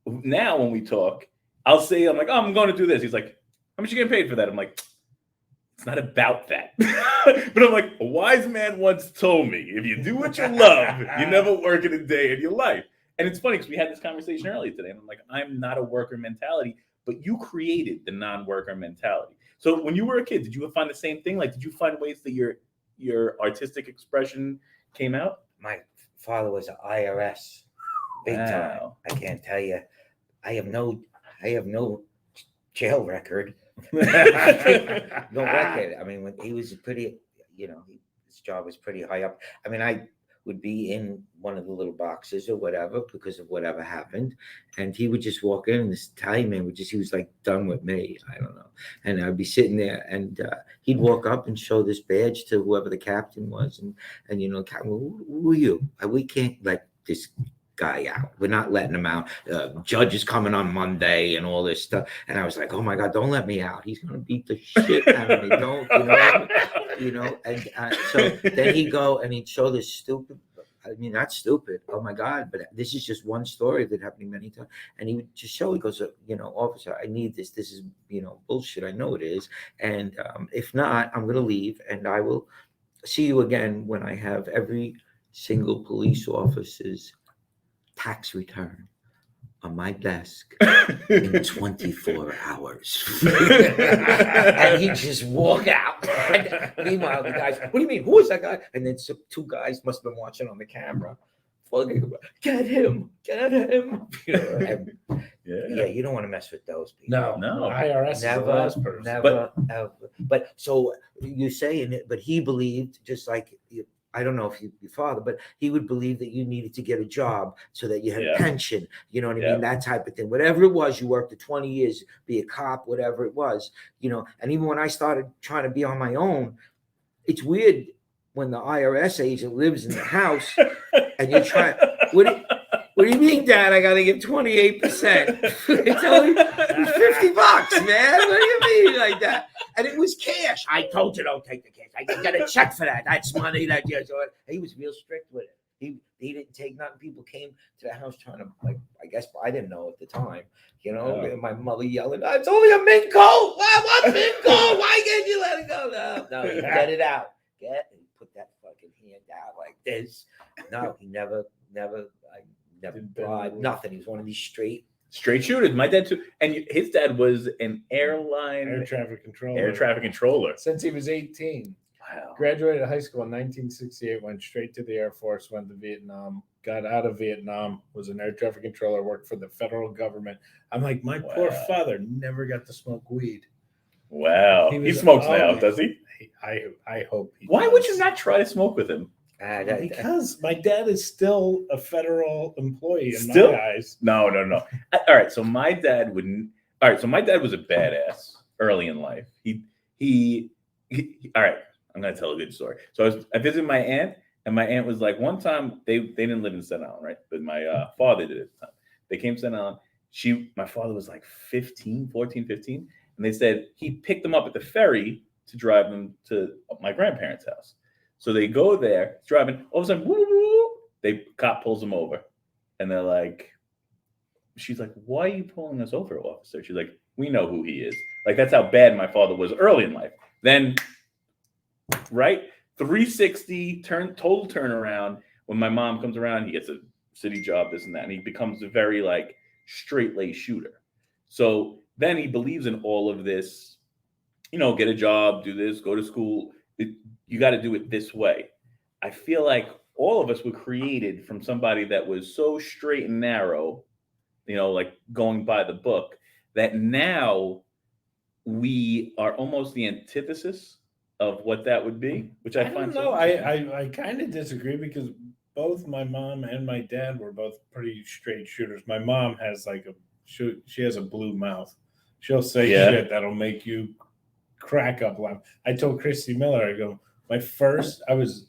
now when we talk, I'll say, I'm like, oh, I'm going to do this. He's like, how much you getting paid for that? I'm like, it's not about that. But I'm like, a wise man once told me, if you do what you love, you never work in a day in your life. And it's funny because we had this conversation earlier today. And I'm like, I'm not a worker mentality, but you created the non-worker mentality. So when you were a kid, did you find the same thing? Like, did you find ways that your artistic expression came out? My father was an IRS, big time. I can't tell you. I have no jail record. No record. I mean, when he was pretty, his job was pretty high up. I mean, I would be in one of the little boxes or whatever because of whatever happened, and he would just walk in, and this Italian man he was like done with me. I don't know, and I'd be sitting there, and he'd walk up and show this badge to whoever the captain was, and captain, who are you? We can't let this guy out. We're not letting him out. Judge is coming on Monday and all this stuff. And I was like, oh my God, don't let me out. He's going to beat the shit out of me. Don't, And so then he'd go and he'd show this stupid, not stupid. Oh my God, but this is just one story that happened many times. And he would just show, he goes, officer, I need this. This is, bullshit. I know it is. And if not, I'm going to leave and I will see you again when I have every single police officer's tax return on my desk in 24 hours. And he just walk out. And meanwhile, the guys, what do you mean? Who is that guy? And then some, two guys must have been watching on the camera. Fucking, get him. You know, and, yeah, you don't want to mess with those people. No, IRS is the last person. Never, ever. But so you're saying it, but he believed, just like I don't know if your father, but he would believe that you needed to get a job so that you had a pension. You know what I mean? That type of thing. Whatever it was, you worked the 20 years, be a cop, whatever it was, you know. And even when I started trying to be on my own, it's weird when the IRS agent lives in the house and you're trying, what do you mean, Dad? I got to give 28%. It's only $50, man. What do you mean like that? And it was cash. I told you don't take the cash. I got a check for that. That's money that you. He was real strict with it. He didn't take nothing. People came to the house trying to, like, I guess I didn't know at the time, you know. And my mother yelling, "It's only a mint coat. What mint coat? Why can't you let it go?" No, you get it out. And put that fucking hand out like this. No, he never bribed nothing. He was one of these straight shooters. My dad too, and his dad was an air traffic controller. Since he was 18. Wow. Graduated high school in 1968. Went straight to the Air Force. Went to Vietnam. Got out of Vietnam. Was an air traffic controller. Worked for the federal government. I'm like, my poor father never got to smoke weed. Wow. He smokes now, does he? I hope he Why does. would you not try to smoke with him? Because my dad is still a federal employee in my eyes. No. All right, so my dad wouldn't. All right, so my dad was a badass early in life. He all right, I'm gonna tell a good story. So I visited my aunt, and my aunt was like, one time they didn't live in Staten Island, right? But my father did at the time. They came to Staten Island. My father was like 14, 15, and they said he picked them up at the ferry to drive them to my grandparents' house. So they go there, driving. All of a sudden, woo, woo, cop pulls them over, and they're like, she's like, "Why are you pulling us over, officer?" She's like, "We know who he is." Like, that's how bad my father was early in life. Then, right, 360 total turnaround. When my mom comes around, he gets a city job, this and that, and he becomes a very like straight-laced shooter. So then he believes in all of this, you know, get a job, do this, go to school. You got to do it this way. I feel like all of us were created from somebody that was so straight and narrow, you know, like going by the book, that now we are almost the antithesis of what that would be, which I find so interesting. I kind of disagree, because both my mom and my dad were both pretty straight shooters. My mom has like she has a blue mouth. She'll say shit that'll make you crack up laugh. I told Christy Miller, I go, my first, I wasn't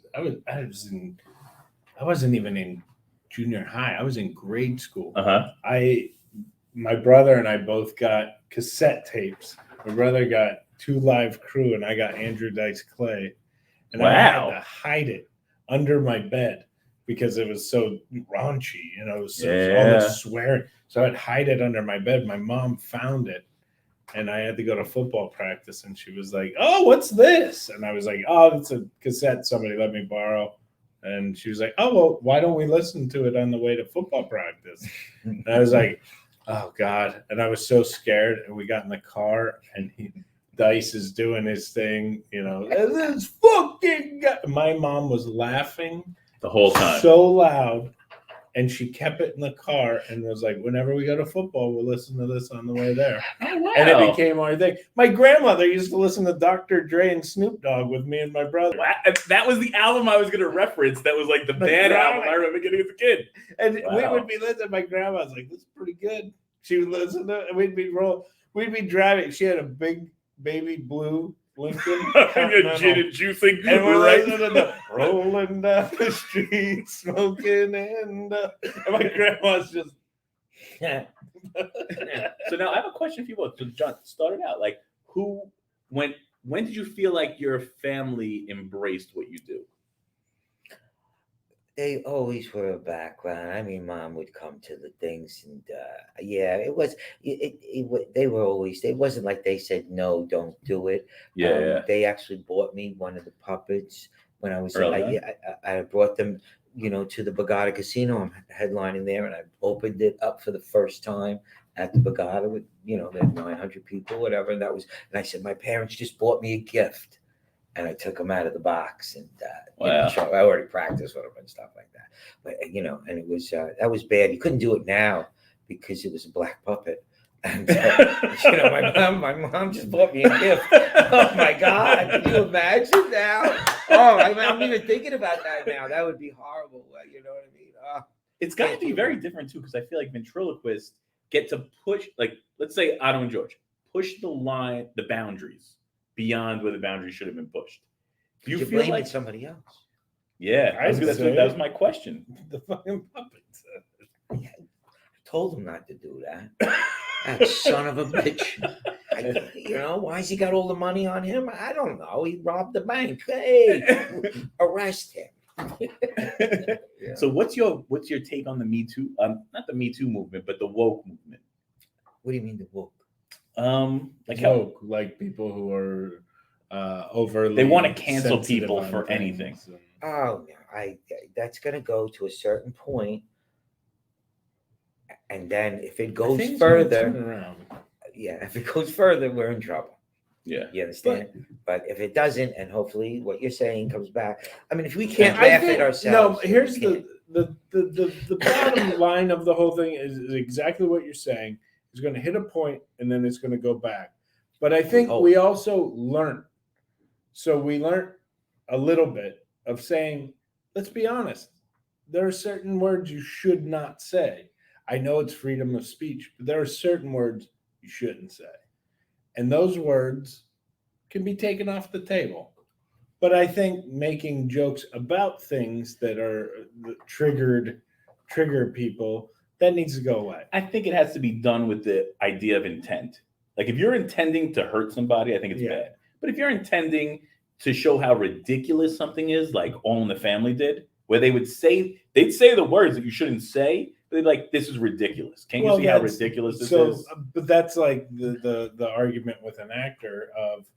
even in junior high. I was in grade school. My brother and I both got cassette tapes. My brother got 2 Live Crew, and I got Andrew Dice Clay. And I had to hide it under my bed because it was so raunchy, you know, so all this swearing. So I'd hide it under my bed. My mom found it, and I had to go to football practice, and she was like, "Oh, what's this?" And I was like, "Oh, it's a cassette somebody let me borrow." And she was like, "Oh, well, why don't we listen to it on the way to football practice?" And I was like, "Oh, God." And I was so scared. And we got in the car, and Dice is doing his thing, you know, this fucking guy. My mom was laughing the whole time so loud. And she kept it in the car and was like, whenever we go to football, we'll listen to this on the way there. Oh, wow. And it became our thing. My grandmother used to listen to Dr. Dre and Snoop Dogg with me and my brother. Wow. That was the album I was going to reference. That was like the bad album I remember getting as a kid. And we would be listening. My grandma was like, this is pretty good. She would listen to it. And we'd be driving. She had a big baby blue Lincoln. Gin and juicing. And we're listening to rolling down the street, smoking, and my grandma's just. So now I have a question for you both. So John, start it out. Like, when did you feel like your family embraced what you do? They always were a background. I mean, Mom would come to the things, and it was. They were always. It wasn't like they said no, don't do it. They actually bought me one of the puppets when I was. I brought them. to the Borgata Casino. I'm headlining there, and I opened it up for the first time at the Borgata with, there had 900 people, whatever. And I said, my parents just bought me a gift. And I took them out of the box, and Wow. I already practiced with them and stuff like that. But and it was that was bad. You couldn't do it now because it was a black puppet. And my mom just bought me a gift. Oh my God! Can you imagine now? Oh, I'm even thinking about that now. That would be horrible. You know what I mean? It's got to be very different too, because I feel like ventriloquists get to push, like, let's say Otto and George push the boundaries beyond where the boundary should have been pushed. Do you feel like somebody else? Yeah, that was my question. The fucking puppets. Yeah, I told him not to do that. That son of a bitch. Why has he got all the money on him? I don't know. He robbed the bank. Hey, arrest him. Yeah. So what's your take on the Me Too? Not the Me Too movement, but the woke movement. What do you mean the woke? Like people who are overly. They want to cancel people for anything. Oh no, that's going to go to a certain point, and then if it goes further, if it goes further, we're in trouble. Yeah, you understand. But if it doesn't, and hopefully what you're saying comes back, I mean, if we can't laugh at ourselves, no. Here's the bottom line of the whole thing is exactly what you're saying. It's going to hit a point and then it's going to go back. But I think we also learned. So we learned a little bit of saying, let's be honest, there are certain words you should not say. I know it's freedom of speech, but there are certain words you shouldn't say. And those words can be taken off the table. But I think making jokes about things that trigger people, that needs to go away. I think it has to be done with the idea of intent. Like if you're intending to hurt somebody, I think it's bad. But if you're intending to show how ridiculous something is, like All in the Family did, where they'd say the words that you shouldn't say, but they'd be like, this is ridiculous. Can't you see how ridiculous this is? But that's like the argument with an actor of,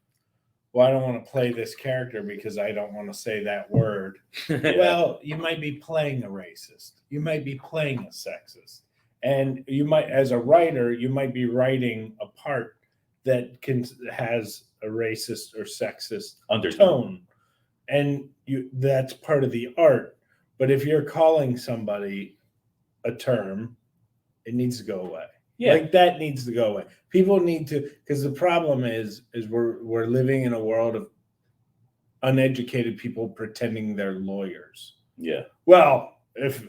well, I don't want to play this character because I don't want to say that word. Yeah. Well, you might be playing a racist. You might be playing a sexist. And you might, as a writer, you might be writing a part that has a racist or sexist undertone. And that's part of the art. But if you're calling somebody a term, it needs to go away. Yeah. Like that needs to go away. People need to, because the problem is we're living in a world of uneducated people pretending they're lawyers. Yeah. Well, if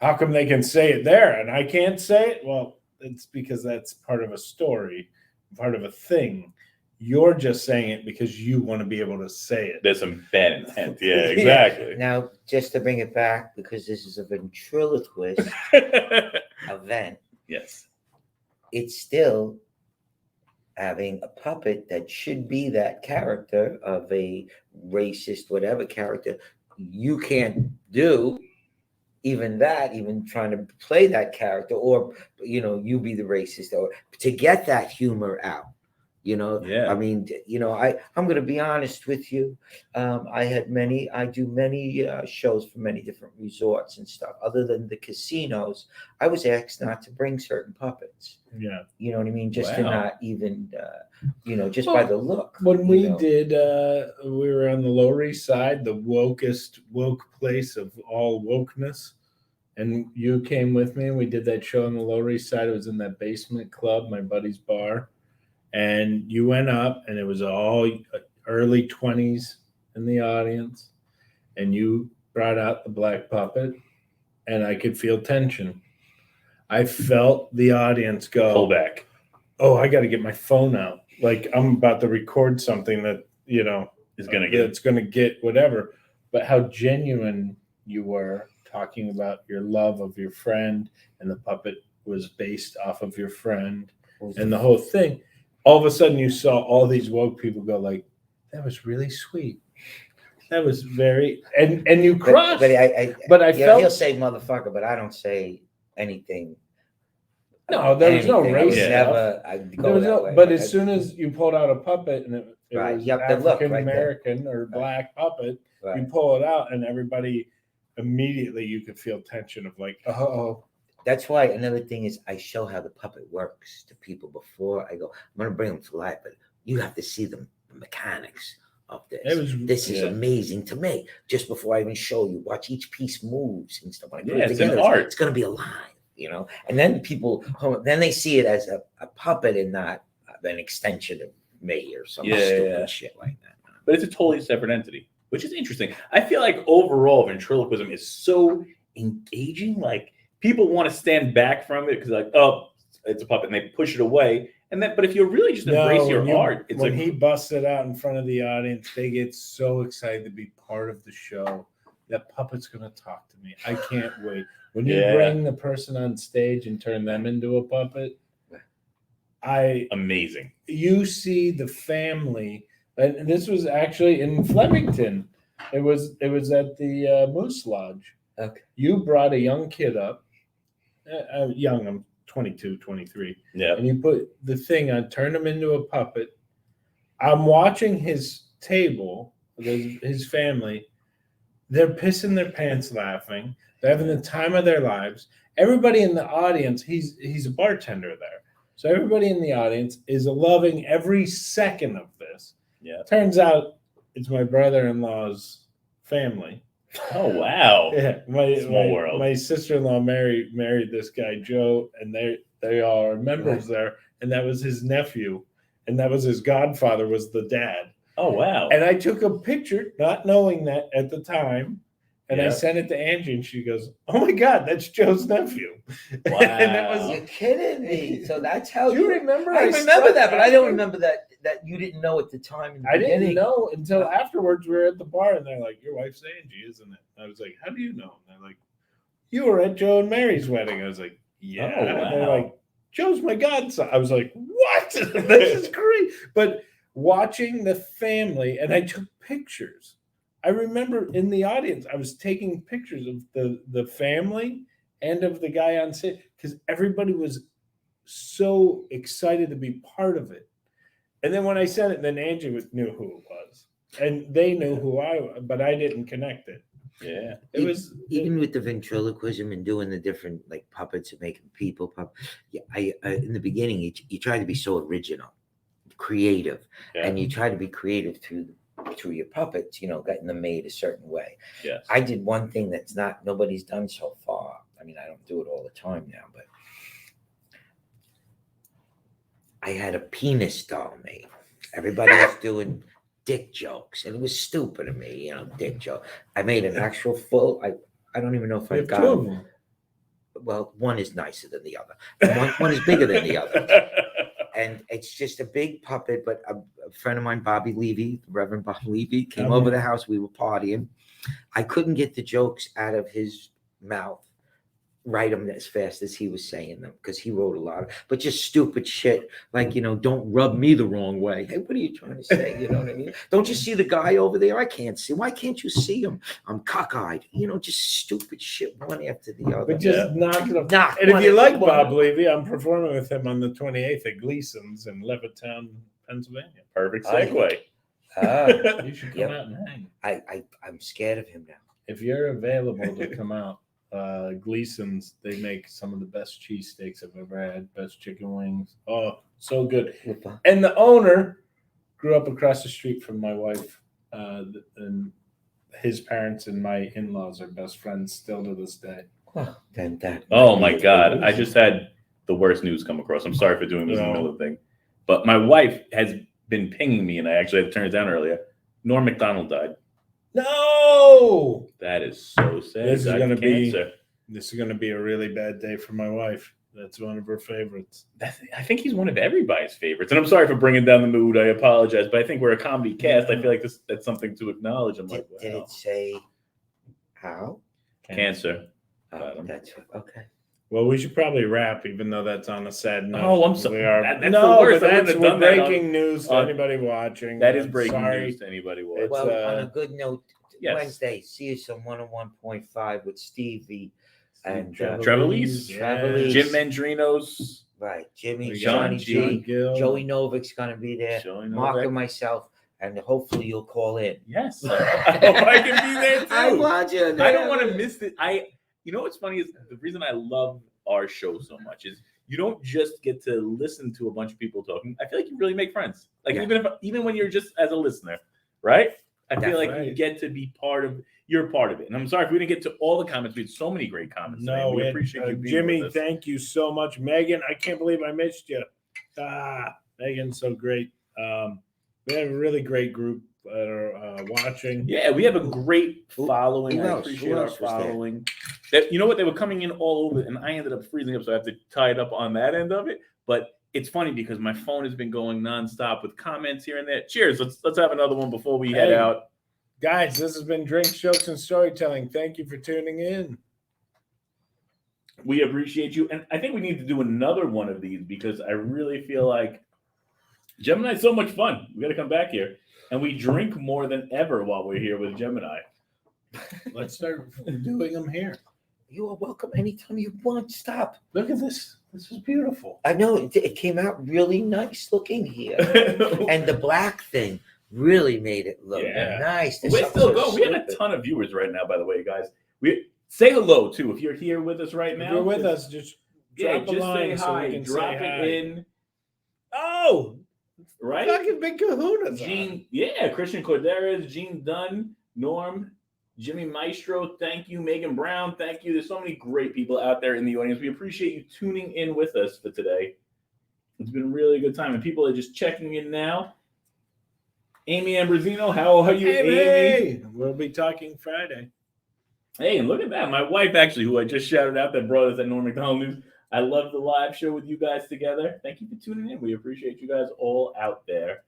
how come they can say it there and I can't say it? Well, it's because that's part of a story, part of a thing. You're just saying it because you want to be able to say it. There's some bad intent. Yeah, exactly. Now, just to bring it back, because this is a ventriloquist event. Yes. It's still having a puppet that should be that character of a racist, whatever character. You can't do even trying to play that character, or you be the racist, or to get that humor out. I mean, I'm going to be honest with you. I do many shows for many different resorts and stuff. Other than the casinos, I was asked not to bring certain puppets. Yeah. You know what I mean? Just to not even, just by the look. When we did, we were on the Lower East Side, the woke place of all wokeness. And you came with me and we did that show on the Lower East Side. It was in that basement club, my buddy's bar. And you went up and it was all early 20s in the audience. And you brought out the black puppet and I could feel tension. I felt the audience go, pull back. Oh, I got to get my phone out. Like I'm about to record something that, is going to get, it's going to get whatever. But how genuine you were talking about your love of your friend, and the puppet was based off of your friend and the whole thing. All of a sudden you saw all these woke people go like, that was really sweet. That was very, and you crushed. But I felt he'll say motherfucker, but I don't say anything. No, there was no race. But as soon as you pulled out a puppet and it was African American or black puppet, you pull it out and everybody immediately you could feel tension of like, oh, That's why another thing is I show how the puppet works to people before I go. I'm gonna bring them to life, but you have to see the mechanics of this. This is amazing to me. Just before I even show you, watch each piece moves and stuff. When I put it together, an art. It's gonna be alive, And then people, then they see it as a puppet and not an extension of me or some stupid shit like that. But it's a totally separate entity, which is interesting. I feel like overall ventriloquism is so engaging. Like people want to stand back from it because like, oh, it's a puppet, and they push it away. And then, but if you really just embrace your art, it's when he busts it out in front of the audience, they get so excited to be part of the show. That puppet's gonna talk to me. I can't wait. When you bring the person on stage and turn them into a puppet, amazing. You see the family, and this was actually in Flemington. It was at the Moose Lodge. Okay. You brought a young kid up, young. I'm 22, 23. Yeah. And you put the thing on, turn him into a puppet. I'm watching his table, his family. They're pissing their pants laughing. They're having the time of their lives. Everybody in the audience, he's a bartender there. So everybody in the audience is loving every second of this. Yeah. Turns out it's my brother-in-law's family. Oh wow! Yeah, Small world. My sister-in-law married this guy Joe, and they all are members there, and that was his nephew, and that was his godfather was the dad. Oh wow! And I took a picture, not knowing that at the time, and I Yeah. sent it to Angie, and she goes, "Oh my God, that's Joe's nephew." Wow. And that was You're kidding me. So that's how Do you remember? I remember that, but I don't remember that you didn't know at the time. In the I beginning. didn't know until afterwards. We were at the bar, and they're like, "Your wife's Angie, isn't it?" And I was like, "How do you know?" And they're like, "You were at Joe and Mary's wedding." I was like, "Yeah." Oh, And they're wow. like, "Joe's my godson." I was like, "What? This is great!" But watching the family, and I took pictures. I remember in the audience, I was taking pictures of the family and of the guy on stage because everybody was so excited to be part of it. And then when I said it, then Angie knew who it was, and they knew who I was, but I didn't connect it. Yeah. It was Even with the ventriloquism and doing the different like puppets and making people Yeah, I in the beginning you try to be so original, creative, and you try to be creative through your puppets. Getting them made a certain way. Yes. I did one thing that's nobody's done so far. I mean, I don't do it all the time now, but I had a penis doll made. Everybody was doing dick jokes, and it was stupid of me, dick joke. I made an actual full. I don't even know if I got two of it. them. Well, one is nicer than the other. And one is bigger than the other. And it's just a big puppet. But a friend of mine, Bobby Levy, Reverend Bob Levy, came over the house. We were partying. I couldn't get the jokes out of his mouth, write them as fast as he was saying them, because he wrote a lot but just stupid shit like, don't rub me the wrong way. Hey, what are you trying to say? You know what I mean? Don't you see the guy over there? I can't see. Why can't you see him? I'm cockeyed. Just stupid shit one after the other. But just knock it off. Knock And if one you at like one. Bob Levy, I'm performing with him on the 28th at Gleason's in Levittown, Pennsylvania. Perfect segue. You should come Yep. out and hang. I'm scared of him now. If you're available to come out, Gleason's, they make some of the best cheesesteaks I've ever had, best chicken wings. Oh, so good. And the owner grew up across the street from my wife, and his parents and my in-laws are best friends still to this day. Well, then that. Oh my God. I just had the worst news come across. I'm sorry for doing this in the middle of the thing. But my wife has been pinging me, and I actually had to turn it down earlier. Norm Macdonald died. No! That is so sad. This is Died gonna of be- cancer. This is going to be a really bad day for my wife. That's one of her favorites. I think he's one of everybody's favorites. And I'm sorry for bringing down the mood. I apologize. But I think we're a comedy cast. I feel like that's something to acknowledge. I'm Did, like, did wow. it say how? Cancer. Oh, that's okay. Well, we should probably wrap, even though that's on a sad note. Oh, I'm sorry. We are. That's the no, worst. but I wouldn't that's have done that on- breaking news to on- anybody watching. That is I'm breaking sorry. news to anybody watching. It's, Well, on a good note, Yes. Wednesday, see us on 101.5 with Stevie and Trevor Lees. Trevor Lees. Jim Jimmy, Mandrinos. We got Johnny John G, Gill. Joey Novik's gonna be there. Joey Mark Novak. and myself. and hopefully you'll call in. Yes, I hope I can be there too. I want you. I don't want to miss it. You know what's funny is the reason I love our show so much is you don't just get to listen to a bunch of people talking. I feel like you really make friends. Like even when you're just as a listener, right? I feel like you get to be you're part of it. And I'm sorry if we didn't get to all the comments. We had so many great comments. No, we appreciate you being Jimmy, with us. thank you so much. Megan, I can't believe I missed you. Megan's so great. We have a really great group that are watching. Yeah, we have a great following. Who I else? appreciate Who our else was there? following. You know what? They were coming in all over, and I ended up freezing up, so I have to tie it up on that end of it. But it's funny because my phone has been going nonstop with comments here and there. Cheers. Let's have another one before we head out. Guys, this has been Drinks, Jokes, and Storytelling. Thank you for tuning in. We appreciate you. And I think we need to do another one of these because I really feel like Gemini is so much fun. We got to come back here. And we drink more than ever while we're here with Gemini. Let's start doing them here. You are welcome anytime you want. Stop. Look at this. This is beautiful. I know it came out really nice looking here. And the black thing really made it look nice. We're still going. We have a ton of viewers right now, by the way, guys. We say hello too. If you're here with us right now, if you're with us, just drop a line say hi. so we can Drop say it hi. in. Oh, right? Fucking big kahunas. Gene, Christian Corderas, Gene Dunn, Norm, Jimmy Maestro, thank you. Megan Brown, thank you. There's so many great people out there in the audience. We appreciate you tuning in with us for today. It's been a really good time, and people are just checking in now. Amy Ambrosino, how are you, Amy? We'll be talking Friday. Hey, and look at that. My wife, actually, who I just shouted out that brought us at Norm McDonald News. I love the live show with you guys together. Thank you for tuning in. We appreciate you guys all out there.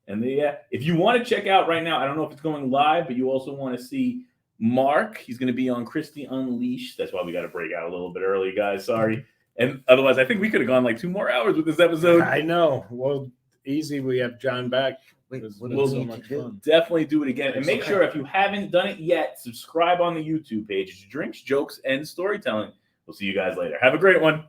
And if you want to check out right now, I don't know if it's going live, but you also want to see Mark. He's going to be on Christie Unleashed. That's why we got to break out a little bit early, guys. Sorry. And otherwise, I think we could have gone like 2 more hours with this episode. I know. Well, easy. We have John back. We'll so much fun. Definitely do it again. And make sure if you haven't done it yet, subscribe on the YouTube page. It's Drinks, Jokes, and Storytelling. We'll see you guys later. Have a great one.